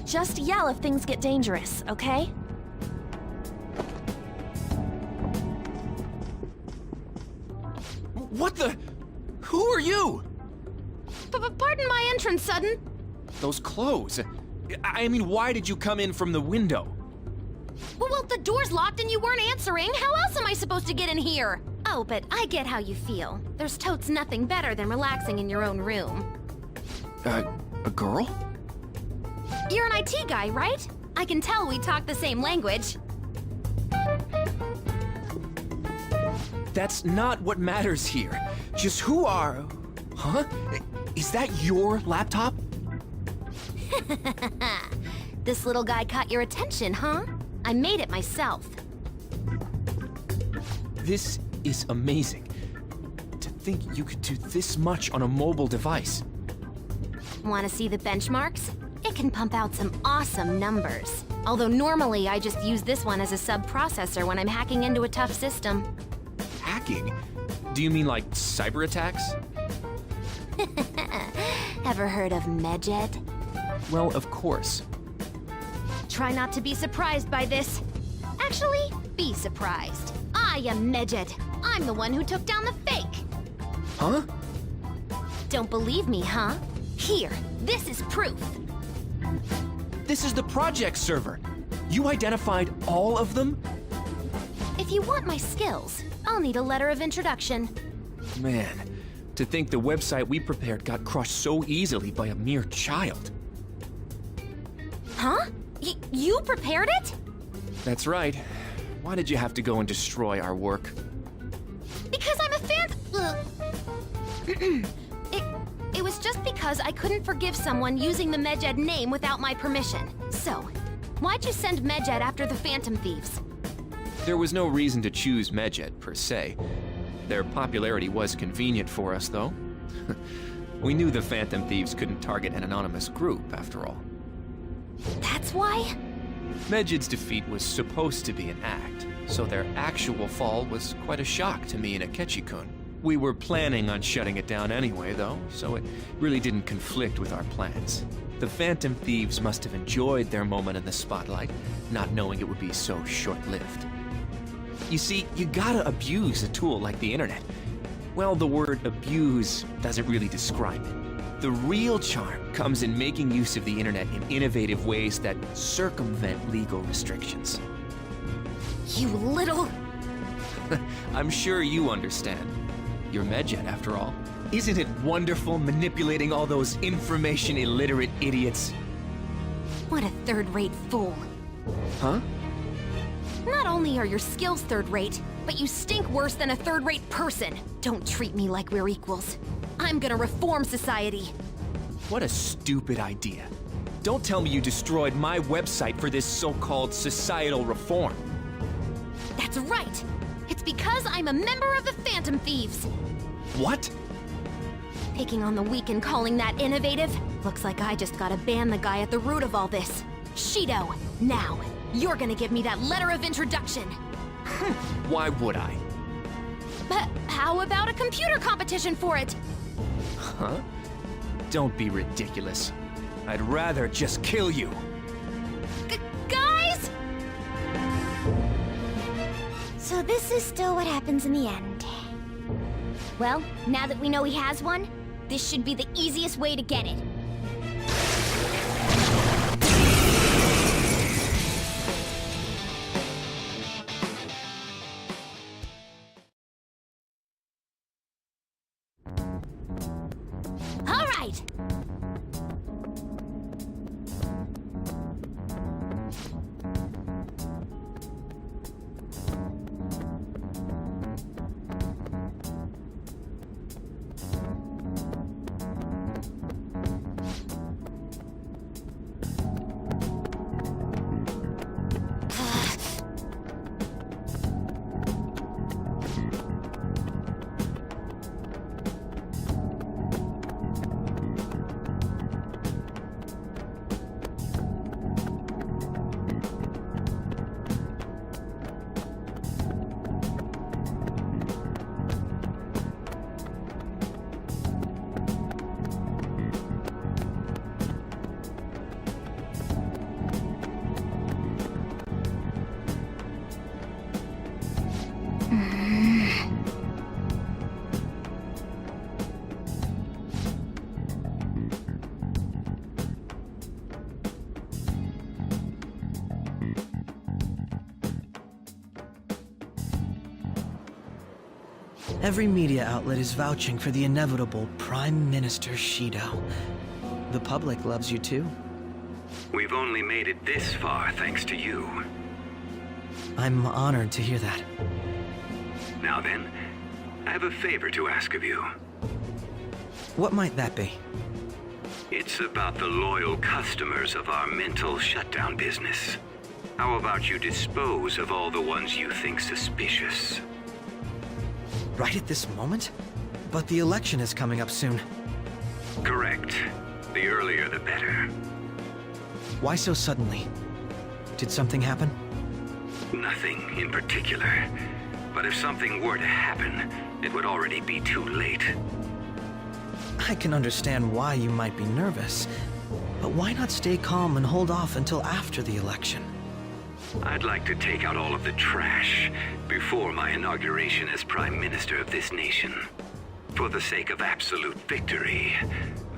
Just yell if things get dangerous, okay? What the? Who are you? Pardon my entrance, Sudden. Those clothes. I mean, why did you come in from the window? Well, the door's locked and you weren't answering. How else am I supposed to get in here? Oh, but I get how you feel. There's totes nothing better than relaxing in your own room. A girl? You're an IT guy, right? I can tell we talk the same language. That's not what matters here. Just who are... Huh? Is that your laptop? This little guy caught your attention, huh? I made it myself. This is amazing. To think you could do this much on a mobile device. Want to see the benchmarks? It can pump out some awesome numbers. Although normally I just use this one as a sub-processor when I'm hacking into a tough system. Hacking? Do you mean like cyber attacks? Ever heard of Medjed? Well, of course. Try not to be surprised by this. Actually, be surprised. I am Medjed. I'm the one who took down the fake. Huh? Don't believe me, huh? Here, this is proof. This is the project server. You identified all of them? If you want my skills, I'll need a letter of introduction. Man, to think the website we prepared got crushed so easily by a mere child. Huh? You prepared it? That's right. Why did you have to go and destroy our work? Because I'm a fan. It was just because I couldn't forgive someone using the Medjed name without my permission. So, why'd you send Medjed after the Phantom Thieves? There was no reason to choose Medjed, per se. Their popularity was convenient for us, though. We knew the Phantom Thieves couldn't target an anonymous group, after all. That's why? Medjid's defeat was supposed to be an act, so their actual fall was quite a shock to me and Akechi-kun. We were planning on shutting it down anyway, though, so it really didn't conflict with our plans. The Phantom Thieves must have enjoyed their moment in the spotlight, not knowing it would be so short-lived. You see, you gotta abuse a tool like the internet. Well, the word abuse doesn't really describe it. The real charm comes in making use of the internet in innovative ways that circumvent legal restrictions. You little... I'm sure you understand. You're Medjed, after all. Isn't it wonderful manipulating all those information-illiterate idiots? What a third-rate fool. Huh? Not only are your skills third-rate, but you stink worse than a third-rate person. Don't treat me like we're equals. I'm gonna reform society. What a stupid idea. Don't tell me you destroyed my website for this so-called societal reform. That's right! It's because I'm a member of the Phantom Thieves! What? Picking on the weak and calling that innovative? Looks like I just gotta ban the guy at the root of all this. Shido, now, you're gonna give me that letter of introduction. Why would I? But how about a computer competition for it? Huh? Don't be ridiculous. I'd rather just kill you. Guys? So this is still what happens in the end. Well, now that we know he has one, this should be the easiest way to get it. All right! Every media outlet is vouching for the inevitable Prime Minister Shido. The public loves you too. We've only made it this far thanks to you. I'm honored to hear that. Now then, I have a favor to ask of you. What might that be? It's about the loyal customers of our mental shutdown business. How about you dispose of all the ones you think suspicious? Right at this moment? But the election is coming up soon. Correct. The earlier the better. Why so suddenly? Did something happen? Nothing in particular. But if something were to happen, it would already be too late. I can understand why you might be nervous, but why not stay calm and hold off until after the election? I'd like to take out all of the trash before my inauguration as Prime Minister of this nation. For the sake of absolute victory,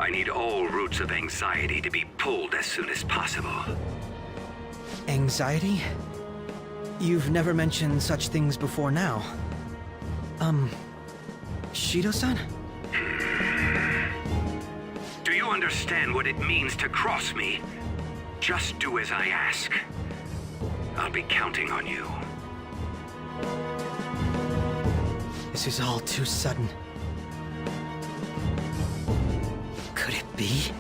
I need all roots of anxiety to be pulled as soon as possible. Anxiety? You've never mentioned such things before now. Shido-san? Do you understand what it means to cross me? Just do as I ask. I'll be counting on you. This is all too sudden. Could it be?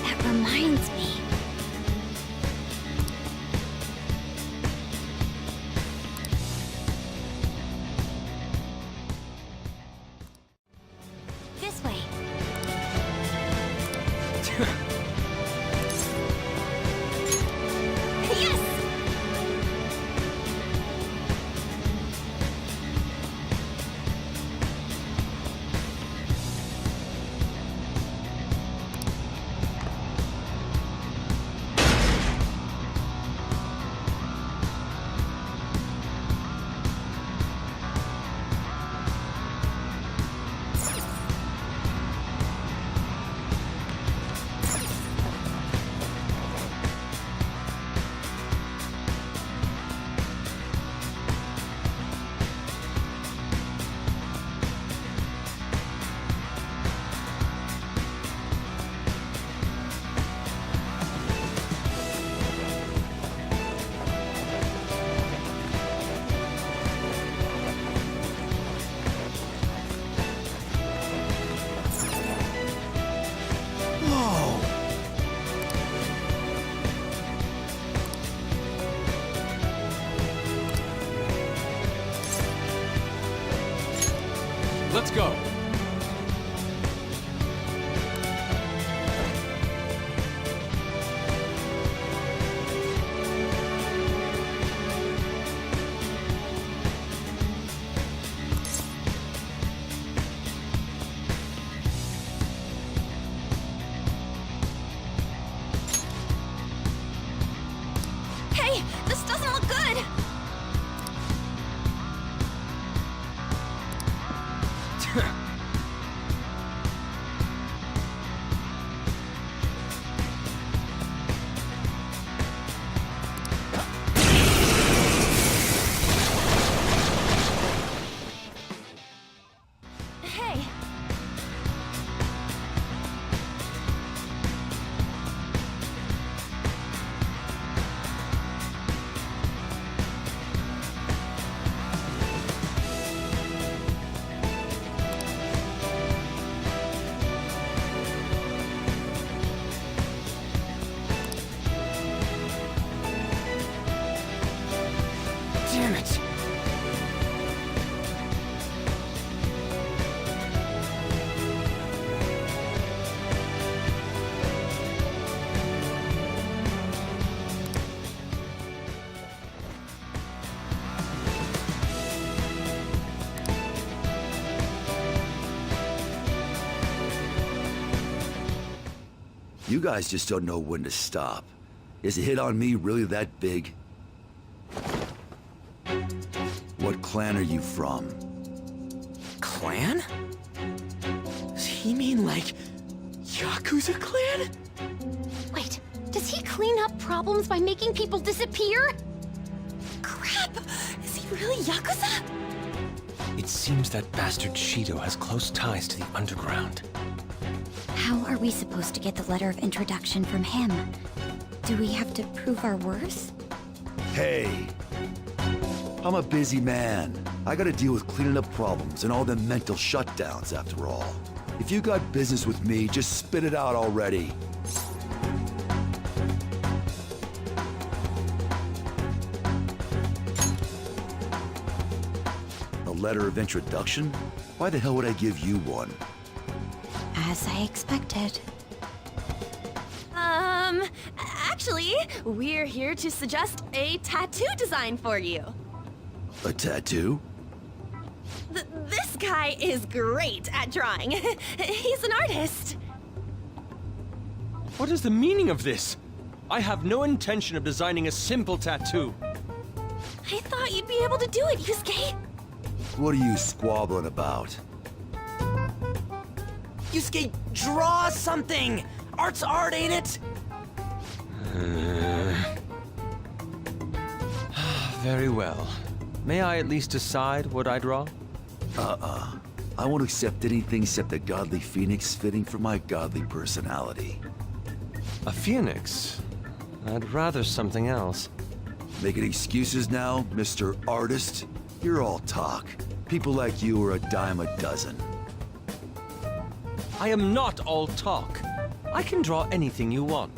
That reminds me. This way. Yes! Let's go. Hey, this doesn't look good! Hey! Damn it! You guys just don't know when to stop. Is a hit on me really that big? What clan are you from? Clan? Does he mean like Yakuza clan? Wait, does he clean up problems by making people disappear? Crap! Is he really Yakuza? It seems that bastard Shido has close ties to the underground. How are we supposed to get the letter of introduction from him? Do we have to prove our worth? Hey! I'm a busy man. I gotta deal with cleaning up problems and all the mental shutdowns after all. If you got business with me, just spit it out already. A letter of introduction? Why the hell would I give you one? As I expected. Actually, we're here to suggest a tattoo design for you. A tattoo? This guy is great at drawing. He's an artist. What is the meaning of this? I have no intention of designing a simple tattoo. I thought you'd be able to do it, Yusuke. What are you squabbling about? Yusuke, draw something! Art's art, ain't it? Very well. May I at least decide what I draw? I won't accept anything except a godly phoenix fitting for my godly personality. A phoenix? I'd rather something else. Making excuses now, Mr. Artist? You're all talk. People like you are a dime a dozen. I am not all talk. I can draw anything you want.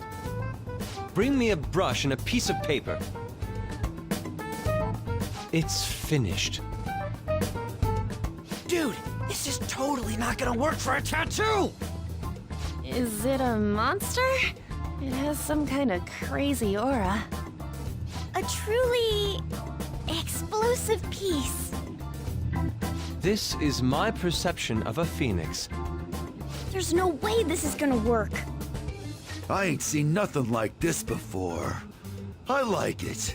Bring me a brush and a piece of paper. It's finished. Dude, this is totally not gonna work for a tattoo! Is it a monster? It has some kind of crazy aura. A truly explosive piece. This is my perception of a phoenix. There's no way this is gonna work. I ain't seen nothing like this before. I like it.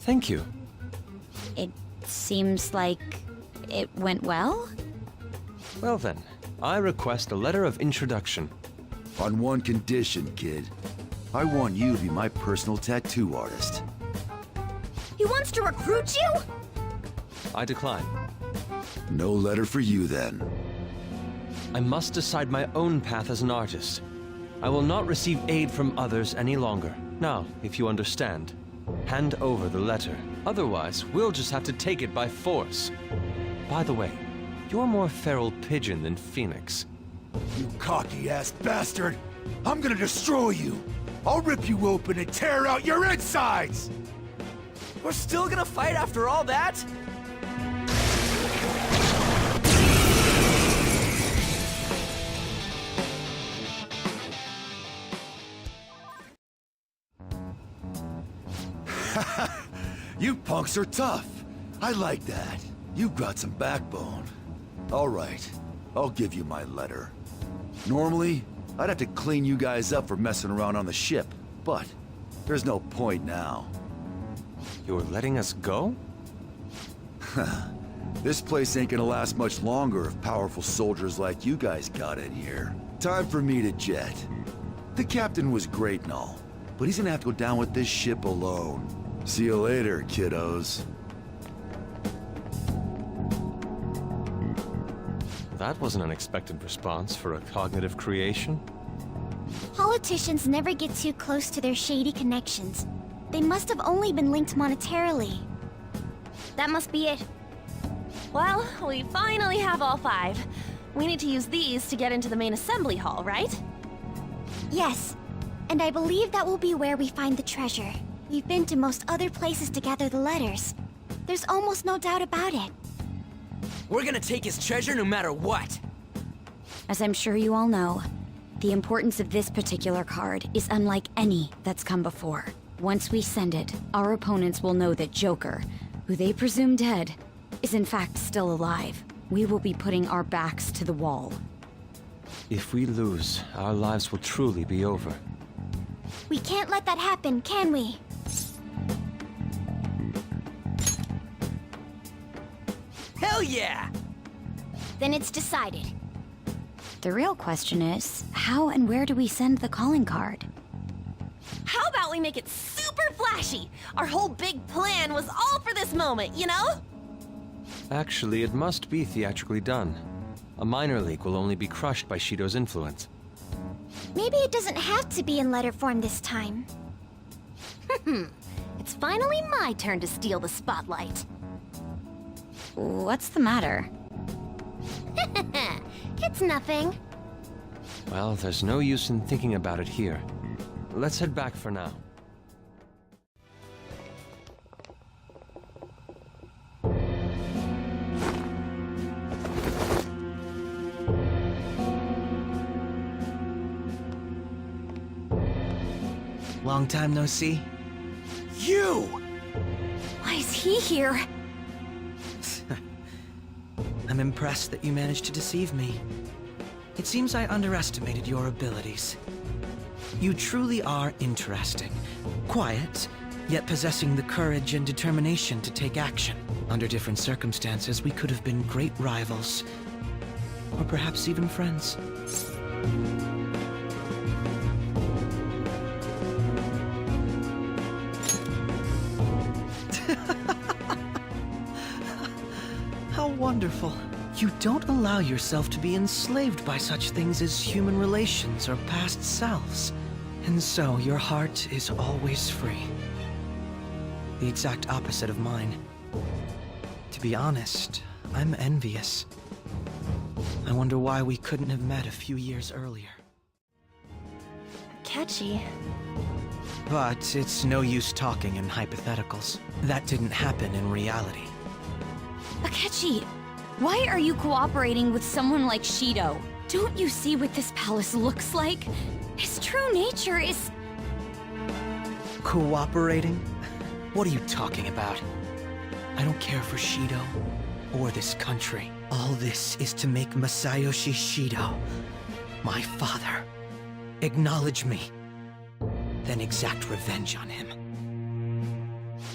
Thank you. It seems like it went well? Well then, I request a letter of introduction. On one condition, kid. I want you to be my personal tattoo artist. He wants to recruit you? I decline. No letter for you then. I must decide my own path as an artist. I will not receive aid from others any longer. Now, if you understand, hand over the letter. Otherwise, we'll just have to take it by force. By the way, you're more feral pigeon than phoenix. You cocky-ass bastard! I'm gonna destroy you! I'll rip you open and tear out your insides! We're still gonna fight after all that? You punks are tough. I like that. You've got some backbone. All right, I'll give you my letter. Normally, I'd have to clean you guys up for messing around on the ship, but there's no point now. You're letting us go? This place ain't gonna last much longer if powerful soldiers like you guys got in here. Time for me to jet. The captain was great and all, but he's gonna have to go down with this ship alone. See you later, kiddos. That was an unexpected response for a cognitive creation. Politicians never get too close to their shady connections. They must have only been linked monetarily. That must be it. Well, we finally have all 5. We need to use these to get into the main assembly hall, right? Yes, and I believe that will be where we find the treasure. We've been to most other places to gather the letters. There's almost no doubt about it. We're gonna take his treasure no matter what. As I'm sure you all know, the importance of this particular card is unlike any that's come before. Once we send it, our opponents will know that Joker, who they presume dead, is in fact still alive. We will be putting our backs to the wall. If we lose, our lives will truly be over. We can't let that happen, can we? Hell yeah! Then it's decided. The real question is, how and where do we send the calling card? How about we make it super flashy? Our whole big plan was all for this moment, you know? Actually, it must be theatrically done. A minor leak will only be crushed by Shido's influence. Maybe it doesn't have to be in letter form this time. It's finally my turn to steal the spotlight. What's the matter? It's nothing. Well, there's no use in thinking about it here. Let's head back for now. Long time no see. You! Why is he here? I'm impressed that you managed to deceive me. It seems I underestimated your abilities. You truly are interesting. Quiet, yet possessing the courage and determination to take action. Under different circumstances, we could have been great rivals. Or perhaps even friends. How wonderful. You don't allow yourself to be enslaved by such things as human relations or past selves. And so your heart is always free. The exact opposite of mine. To be honest, I'm envious. I wonder why we couldn't have met a few years earlier. Catchy. But it's no use talking in hypotheticals. That didn't happen in reality. Akechi, why are you cooperating with someone like Shido? Don't you see what this palace looks like? His true nature is... Cooperating? What are you talking about? I don't care for Shido or this country. All this is to make Masayoshi Shido, my father, acknowledge me, then exact revenge on him.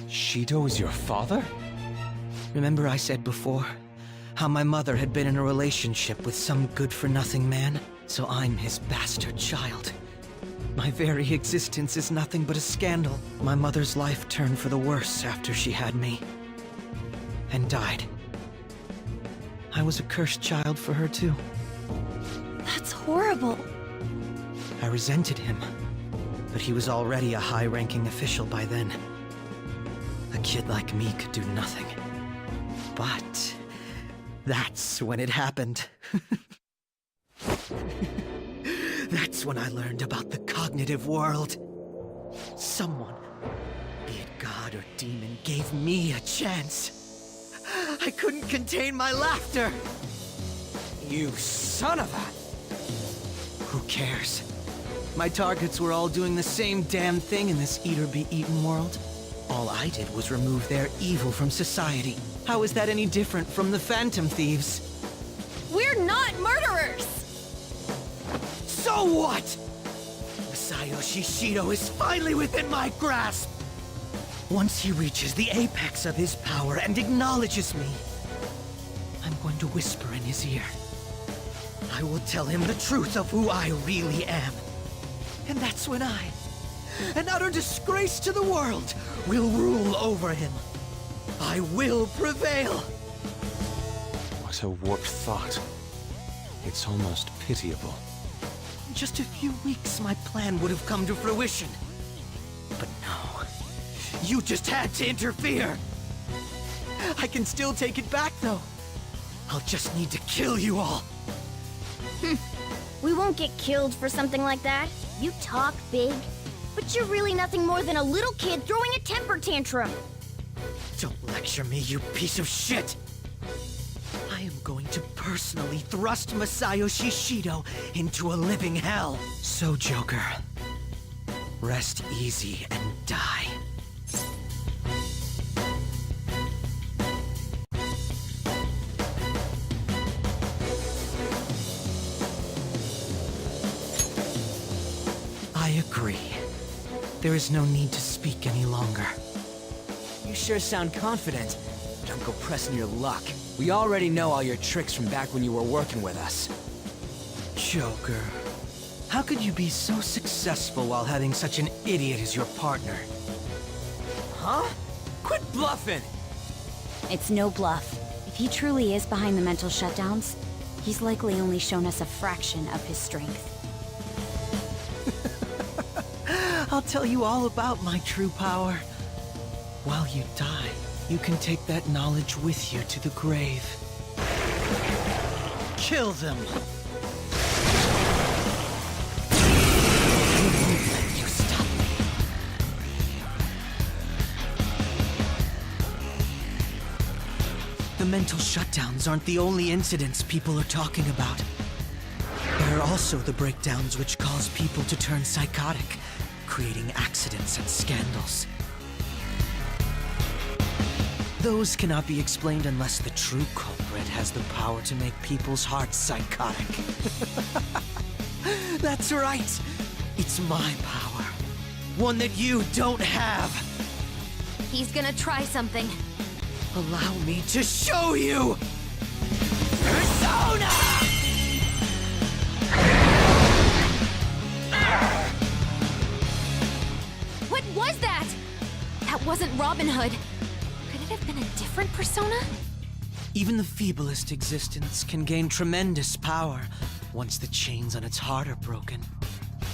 Shido is your father? Remember I said before, how my mother had been in a relationship with some good-for-nothing man? So I'm his bastard child. My very existence is nothing but a scandal. My mother's life turned for the worse after she had me. And died. I was a cursed child for her too. That's horrible. I resented him, but he was already a high-ranking official by then. A kid like me could do nothing. But that's when it happened. That's when I learned about the cognitive world. Someone, be it God or demon, gave me a chance. I couldn't contain my laughter. You son of a... Who cares? My targets were all doing the same damn thing in this eat-or-be-eaten world. All I did was remove their evil from society. How is that any different from the Phantom Thieves? We're not murderers! So what? Masayoshi Shido is finally within my grasp! Once he reaches the apex of his power and acknowledges me, I'm going to whisper in his ear. I will tell him the truth of who I really am. And that's when I, an utter disgrace to the world, will rule over him. I will prevail! What a warped thought. It's almost pitiable. In just a few weeks, my plan would have come to fruition. But no. You just had to interfere! I can still take it back, though. I'll just need to kill you all. We won't get killed for something like that. You talk big, but you're really nothing more than a little kid throwing a temper tantrum. Don't lecture me, you piece of shit! I am going to personally thrust Masayoshi Shido into a living hell. So, Joker, rest easy and die. I agree. There is no need to speak any longer. You sure sound confident. Don't go pressing your luck. We already know all your tricks from back when you were working with us. Joker, how could you be so successful while having such an idiot as your partner? Huh? Quit bluffing! It's no bluff. If he truly is behind the mental shutdowns, he's likely only shown us a fraction of his strength. I'll tell you all about my true power. While you die, you can take that knowledge with you to the grave. Kill them! I won't let you stop me. The mental shutdowns aren't the only incidents people are talking about. There are also the breakdowns which cause people to turn psychotic, creating accidents and scandals. Those cannot be explained unless the true culprit has the power to make people's hearts psychotic. That's right! It's my power. One that you don't have! He's gonna try something. Allow me to show you! Persona! What was that? That wasn't Robin Hood. Could it have been a different persona? Even the feeblest existence can gain tremendous power once the chains on its heart are broken.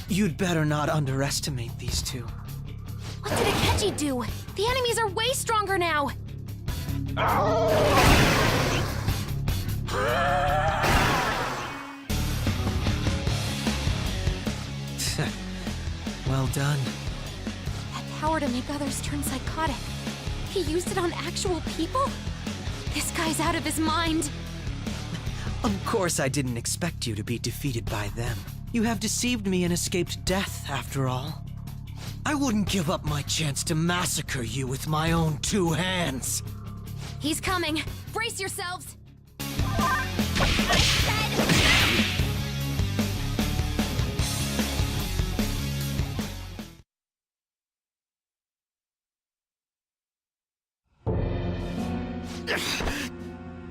You'd better not underestimate these two. What did Akechi do? The enemies are way stronger now! done. That power to make others turn psychotic. He used it on actual people? This guy's out of his mind. Of course I didn't expect you to be defeated by them. You have deceived me and escaped death, after all. I wouldn't give up my chance to massacre you with my own 2 hands. He's coming. Brace yourselves.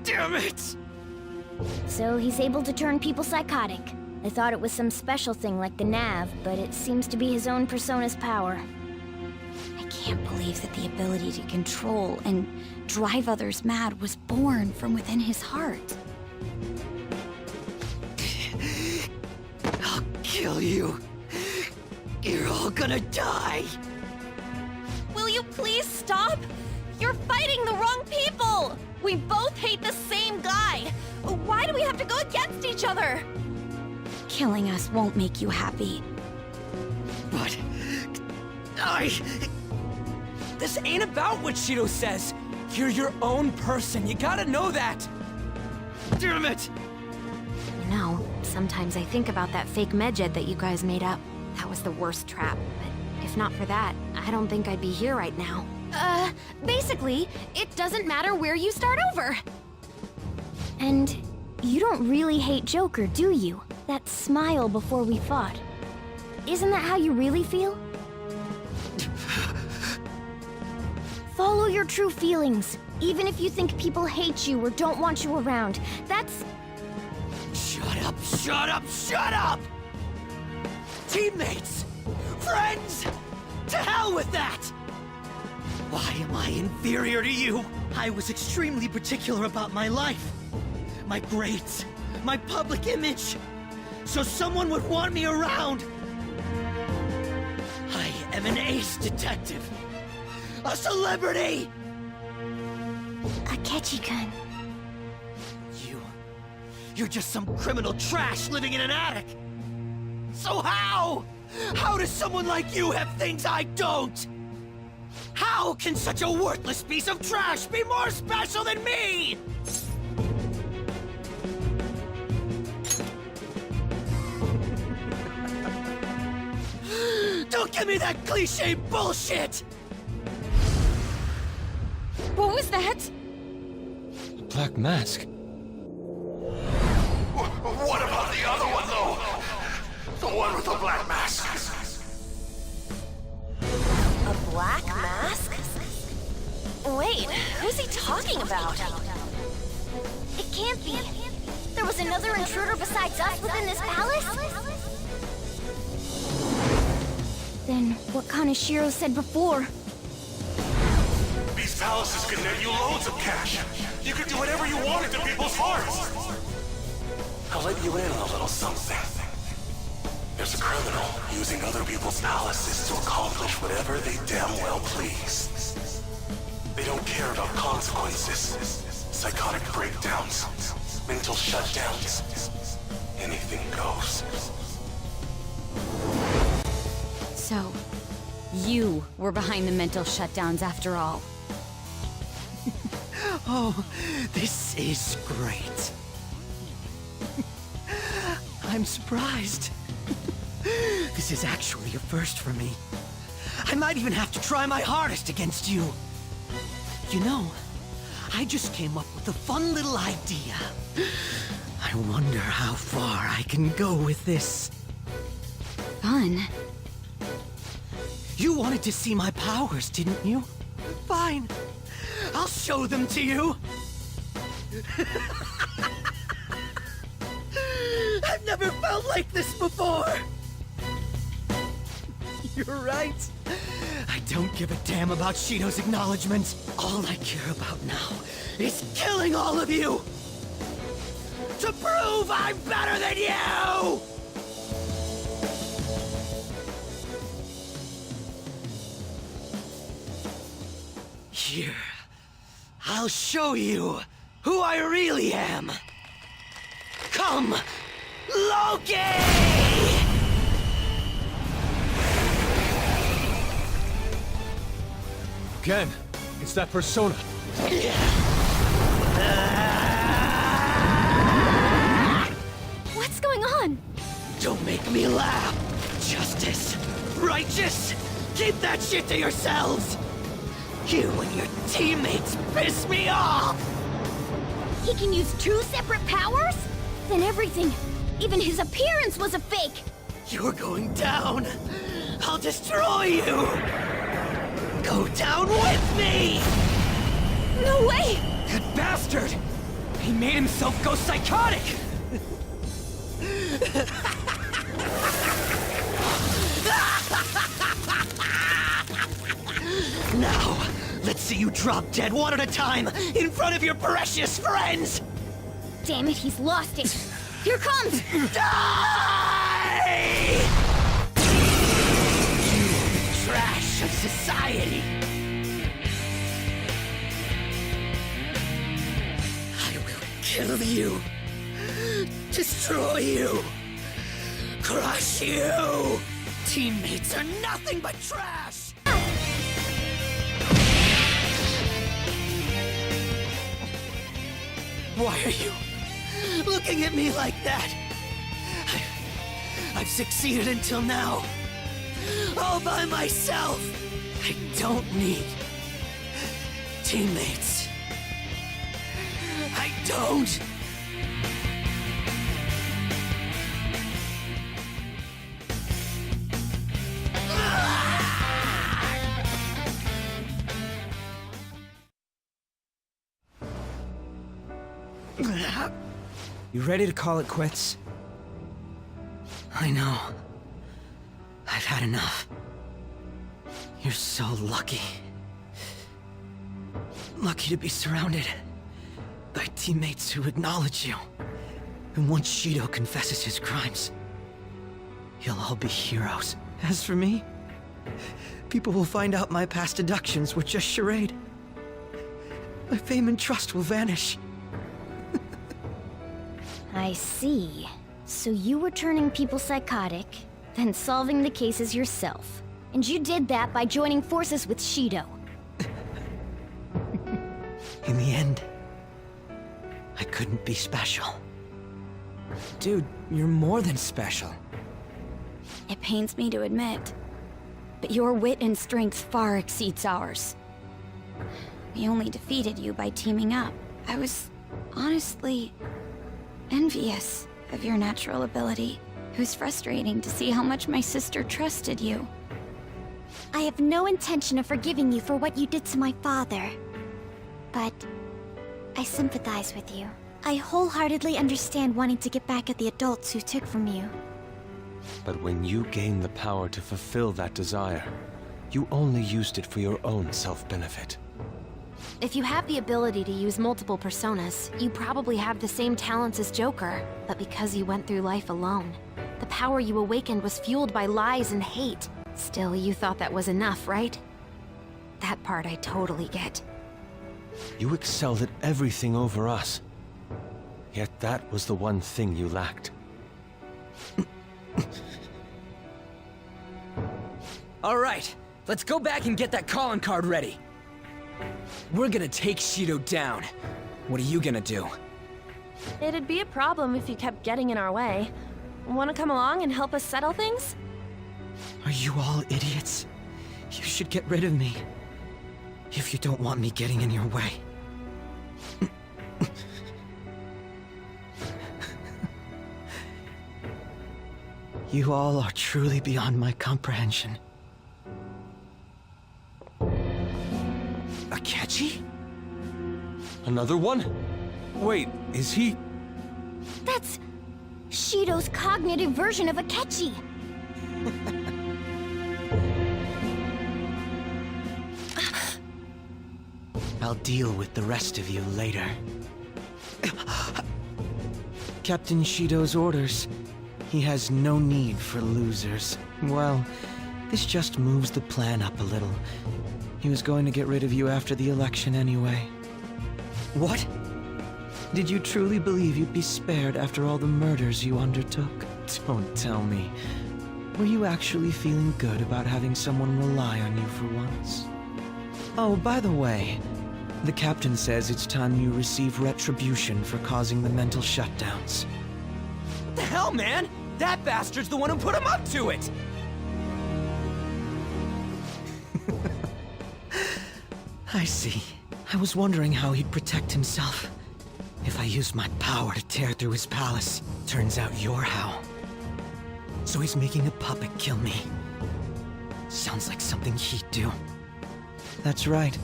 Damn it! So he's able to turn people psychotic. I thought it was some special thing like the nav, but it seems to be his own persona's power. I can't believe that the ability to control and drive others mad was born from within his heart. I'll kill you. You're all gonna die. Will you please stop? You're fighting the wrong people! We both hate the same guy! Why do we have to go against each other? Killing us won't make you happy. But... This ain't about what Shido says. You're your own person. You gotta know that. Damn it! You know, sometimes I think about that fake medjed that you guys made up. That was the worst trap, but if not for that, I don't think I'd be here right now. Basically, it doesn't matter where you start over. And you don't really hate Joker, do you? That smile before we fought. Isn't that how you really feel? Follow your true feelings, even if you think people hate you or don't want you around. That's... Shut up, shut up, shut up! Teammates! Friends! To hell with that! Why am I inferior to you? I was extremely particular about my life. My grades. My public image. So someone would want me around. I am an ace detective. A celebrity! Akechi-kun. You're just some criminal trash living in an attic. So how? How does someone like you have things I don't? How can such a worthless piece of trash be more special than me? Don't give me that cliché bullshit! What was that? Black mask. What about the other one, though? The one with the black mask. A black mask? Wait, who's he talking about? It can't be. There was another intruder besides us within this palace? Then what Kaneshiro said before? These palaces can net you loads of cash. You could do whatever you wanted to people's hearts. I'll let you in on a little something. There's a criminal using other people's palaces to accomplish whatever they damn well please. They don't care about consequences, psychotic breakdowns, mental shutdowns. Anything goes. So, you were behind the mental shutdowns after all. Oh, this is great. I'm surprised. This is actually a first for me. I might even have to try my hardest against you. You know, I just came up with a fun little idea. I wonder how far I can go with this. Fun? You wanted to see my powers, didn't you? Fine. I'll show them to you. I've never felt like this before. You're right. I don't give a damn about Shido's acknowledgement. All I care about now is killing all of you! To prove I'm better than you! Here, I'll show you who I really am. Come, Loki! Again, it's that persona. What's going on? Don't make me laugh. Justice. Righteous. Keep that shit to yourselves. You and your teammates piss me off. He can use two separate powers? Then everything, even his appearance was a fake. You're going down. I'll destroy you. Go down with me. No way! That bastard! He made himself go psychotic! Now, let's see you drop dead one at a time in front of your precious friends! Damn it, he's lost it. Here comes! Die! You trash of society! I will kill you! Destroy you! Crush you! Teammates are nothing but trash! Why are you looking at me like that? I've succeeded until now. All by myself. I don't need teammates. I don't. You ready to call it quits? I know. I've had enough. You're so lucky. Lucky to be surrounded by teammates who acknowledge you. And once Shido confesses his crimes, you'll all be heroes. As for me, people will find out my past deductions were just charade. My fame and trust will vanish. I see. So you were turning people psychotic, then solving the cases yourself. And you did that by joining forces with Shido. In the end, I couldn't be special. Dude, you're more than special. It pains me to admit, but your wit and strength far exceeds ours. We only defeated you by teaming up. I was honestly envious of your natural ability. It was frustrating to see how much my sister trusted you. I have no intention of forgiving you for what you did to my father. But I sympathize with you. I wholeheartedly understand wanting to get back at the adults who took from you. But when you gained the power to fulfill that desire, you only used it for your own self-benefit. If you have the ability to use multiple personas, you probably have the same talents as Joker. But because you went through life alone, the power you awakened was fueled by lies and hate. Still, you thought that was enough, right? That part I totally get. You excelled at everything over us. Yet that was the one thing you lacked. All right, let's go back and get that calling card ready. We're gonna take Shido down. What are you gonna do? It'd be a problem if you kept getting in our way. Want to come along and help us settle things? Are you all idiots? You should get rid of me. If you don't want me getting in your way. You all are truly beyond my comprehension. Akechi? Another one? Wait, is he... That's Shido's cognitive version of Akechi. I'll deal with the rest of you later. Captain Shido's orders. He has no need for losers. Well, this just moves the plan up a little. He was going to get rid of you after the election anyway. What? Did you truly believe you'd be spared after all the murders you undertook? Don't tell me. Were you actually feeling good about having someone rely on you for once? Oh, by the way, the captain says it's time you receive retribution for causing the mental shutdowns. What the hell, man? That bastard's the one who put him up to it! I see. I was wondering how he'd protect himself. If I used my power to tear through his palace, turns out you're how. So he's making a puppet kill me. Sounds like something he'd do. That's right.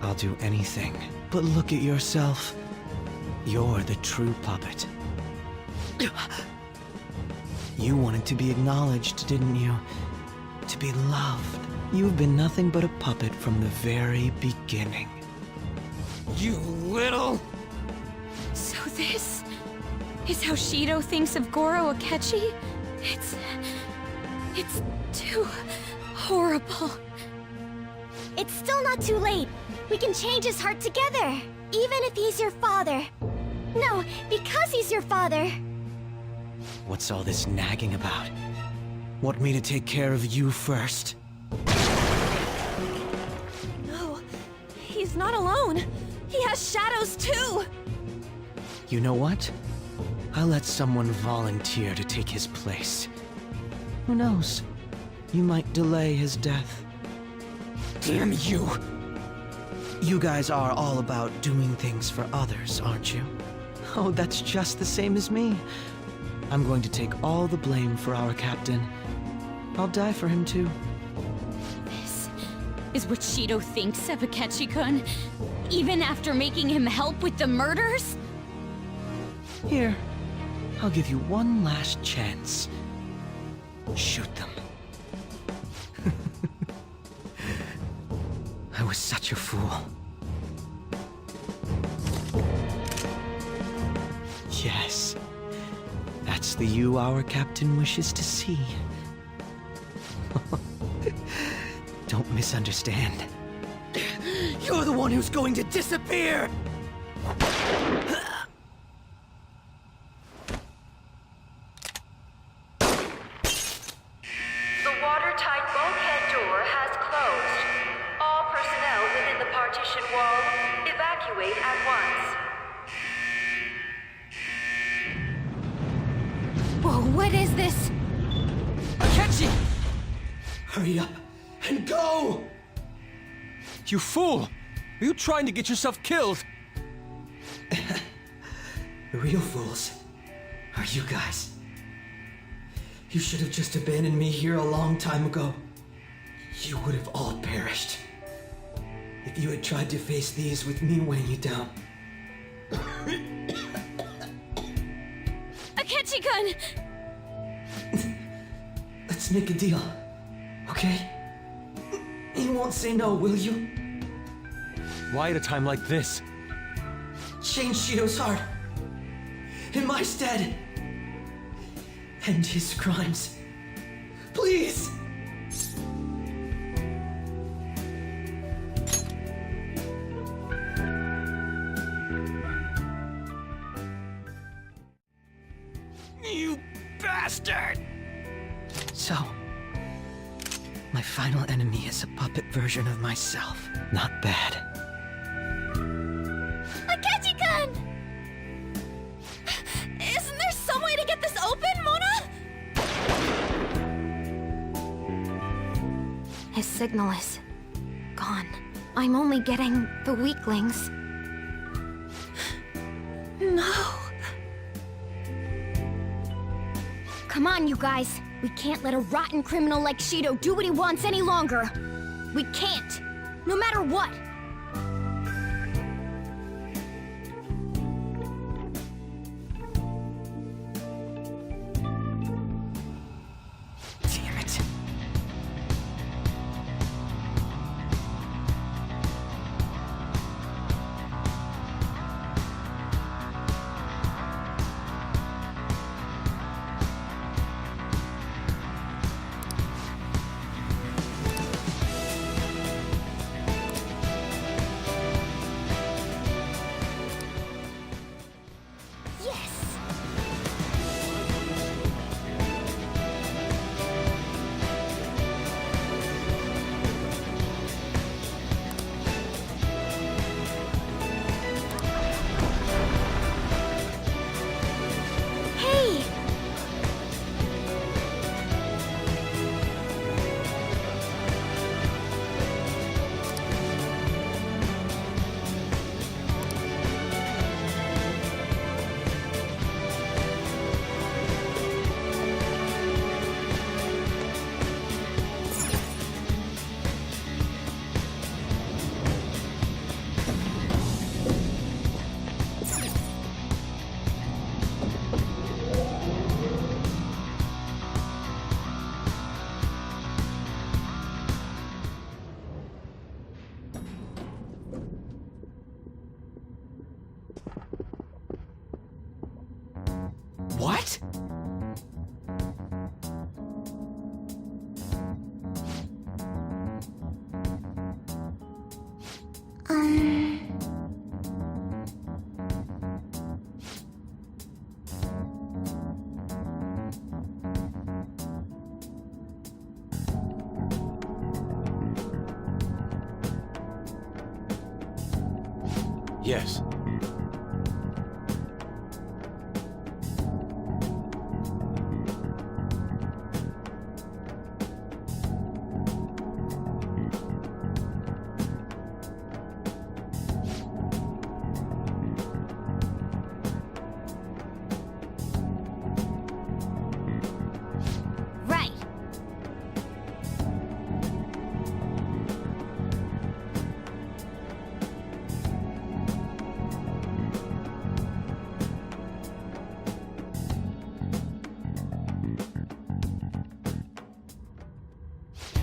I'll do anything. But look at yourself. You're the true puppet. You wanted to be acknowledged, didn't you? To be loved. You've been nothing but a puppet from the very beginning. You little... So this is how Shido thinks of Goro Akechi? It's too horrible. It's still not too late. We can change his heart together, even if he's your father. No, because he's your father. What's all this nagging about? Want me to take care of you first? No, he's not alone. He has shadows too. You know what? I'll let someone volunteer to take his place. Who knows? You might delay his death. Damn you! You guys are all about doing things for others, aren't you? Oh, that's just the same as me. I'm going to take all the blame for our captain. I'll die for him too. This is what Shido thinks of Akechi-kun, even after making him help with the murders? Here, I'll give you one last chance. Shoot them. I was such a fool. Yes, that's the you our captain wishes to see. Don't misunderstand. You're the one who's going to disappear! The watertight bulkhead door has closed. All personnel within the partition wall, evacuate at once. Whoa, what is this? Akechi! Hurry up and go! You fool! Are you trying to get yourself killed? The real fools are you guys. You should have just abandoned me here a long time ago. You would have all perished. If you had tried to face these with me weighing you down. Akechi-kun! Let's make a deal, okay? You won't say no, will you? Why at a time like this? Change Shido's heart. In my stead. End his crimes. Please! You bastard! So, my final enemy is a puppet version of myself. Not bad. Akechi-kun! Isn't there some way to get this open, Mona? His signal is gone. I'm only getting the weaklings. No. Come on, you guys. We can't let a rotten criminal like Shido do what he wants any longer. We can't. No matter what. Damn it. What? Yes. Right.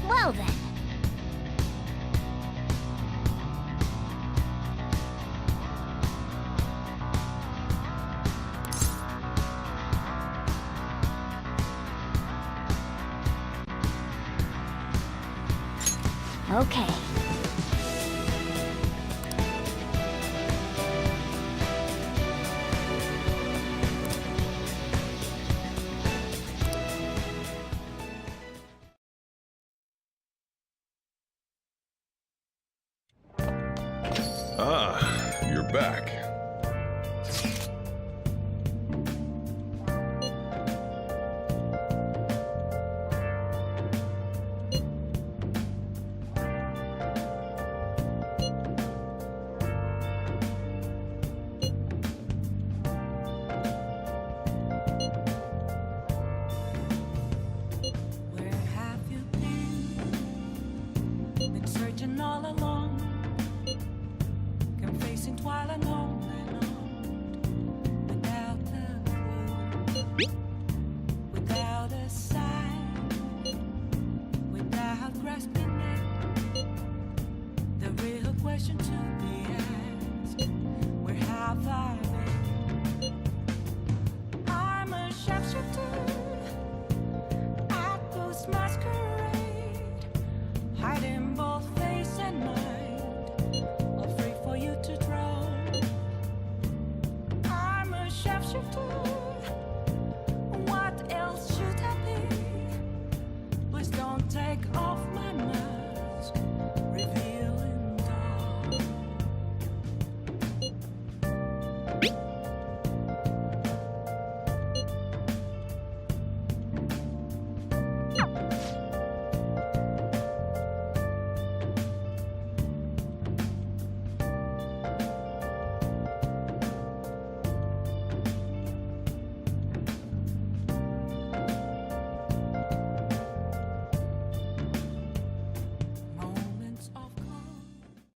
Well then. Okay. Ah, you're back. Where have you been? Been searching all along, confessing while alone and on, without a clue.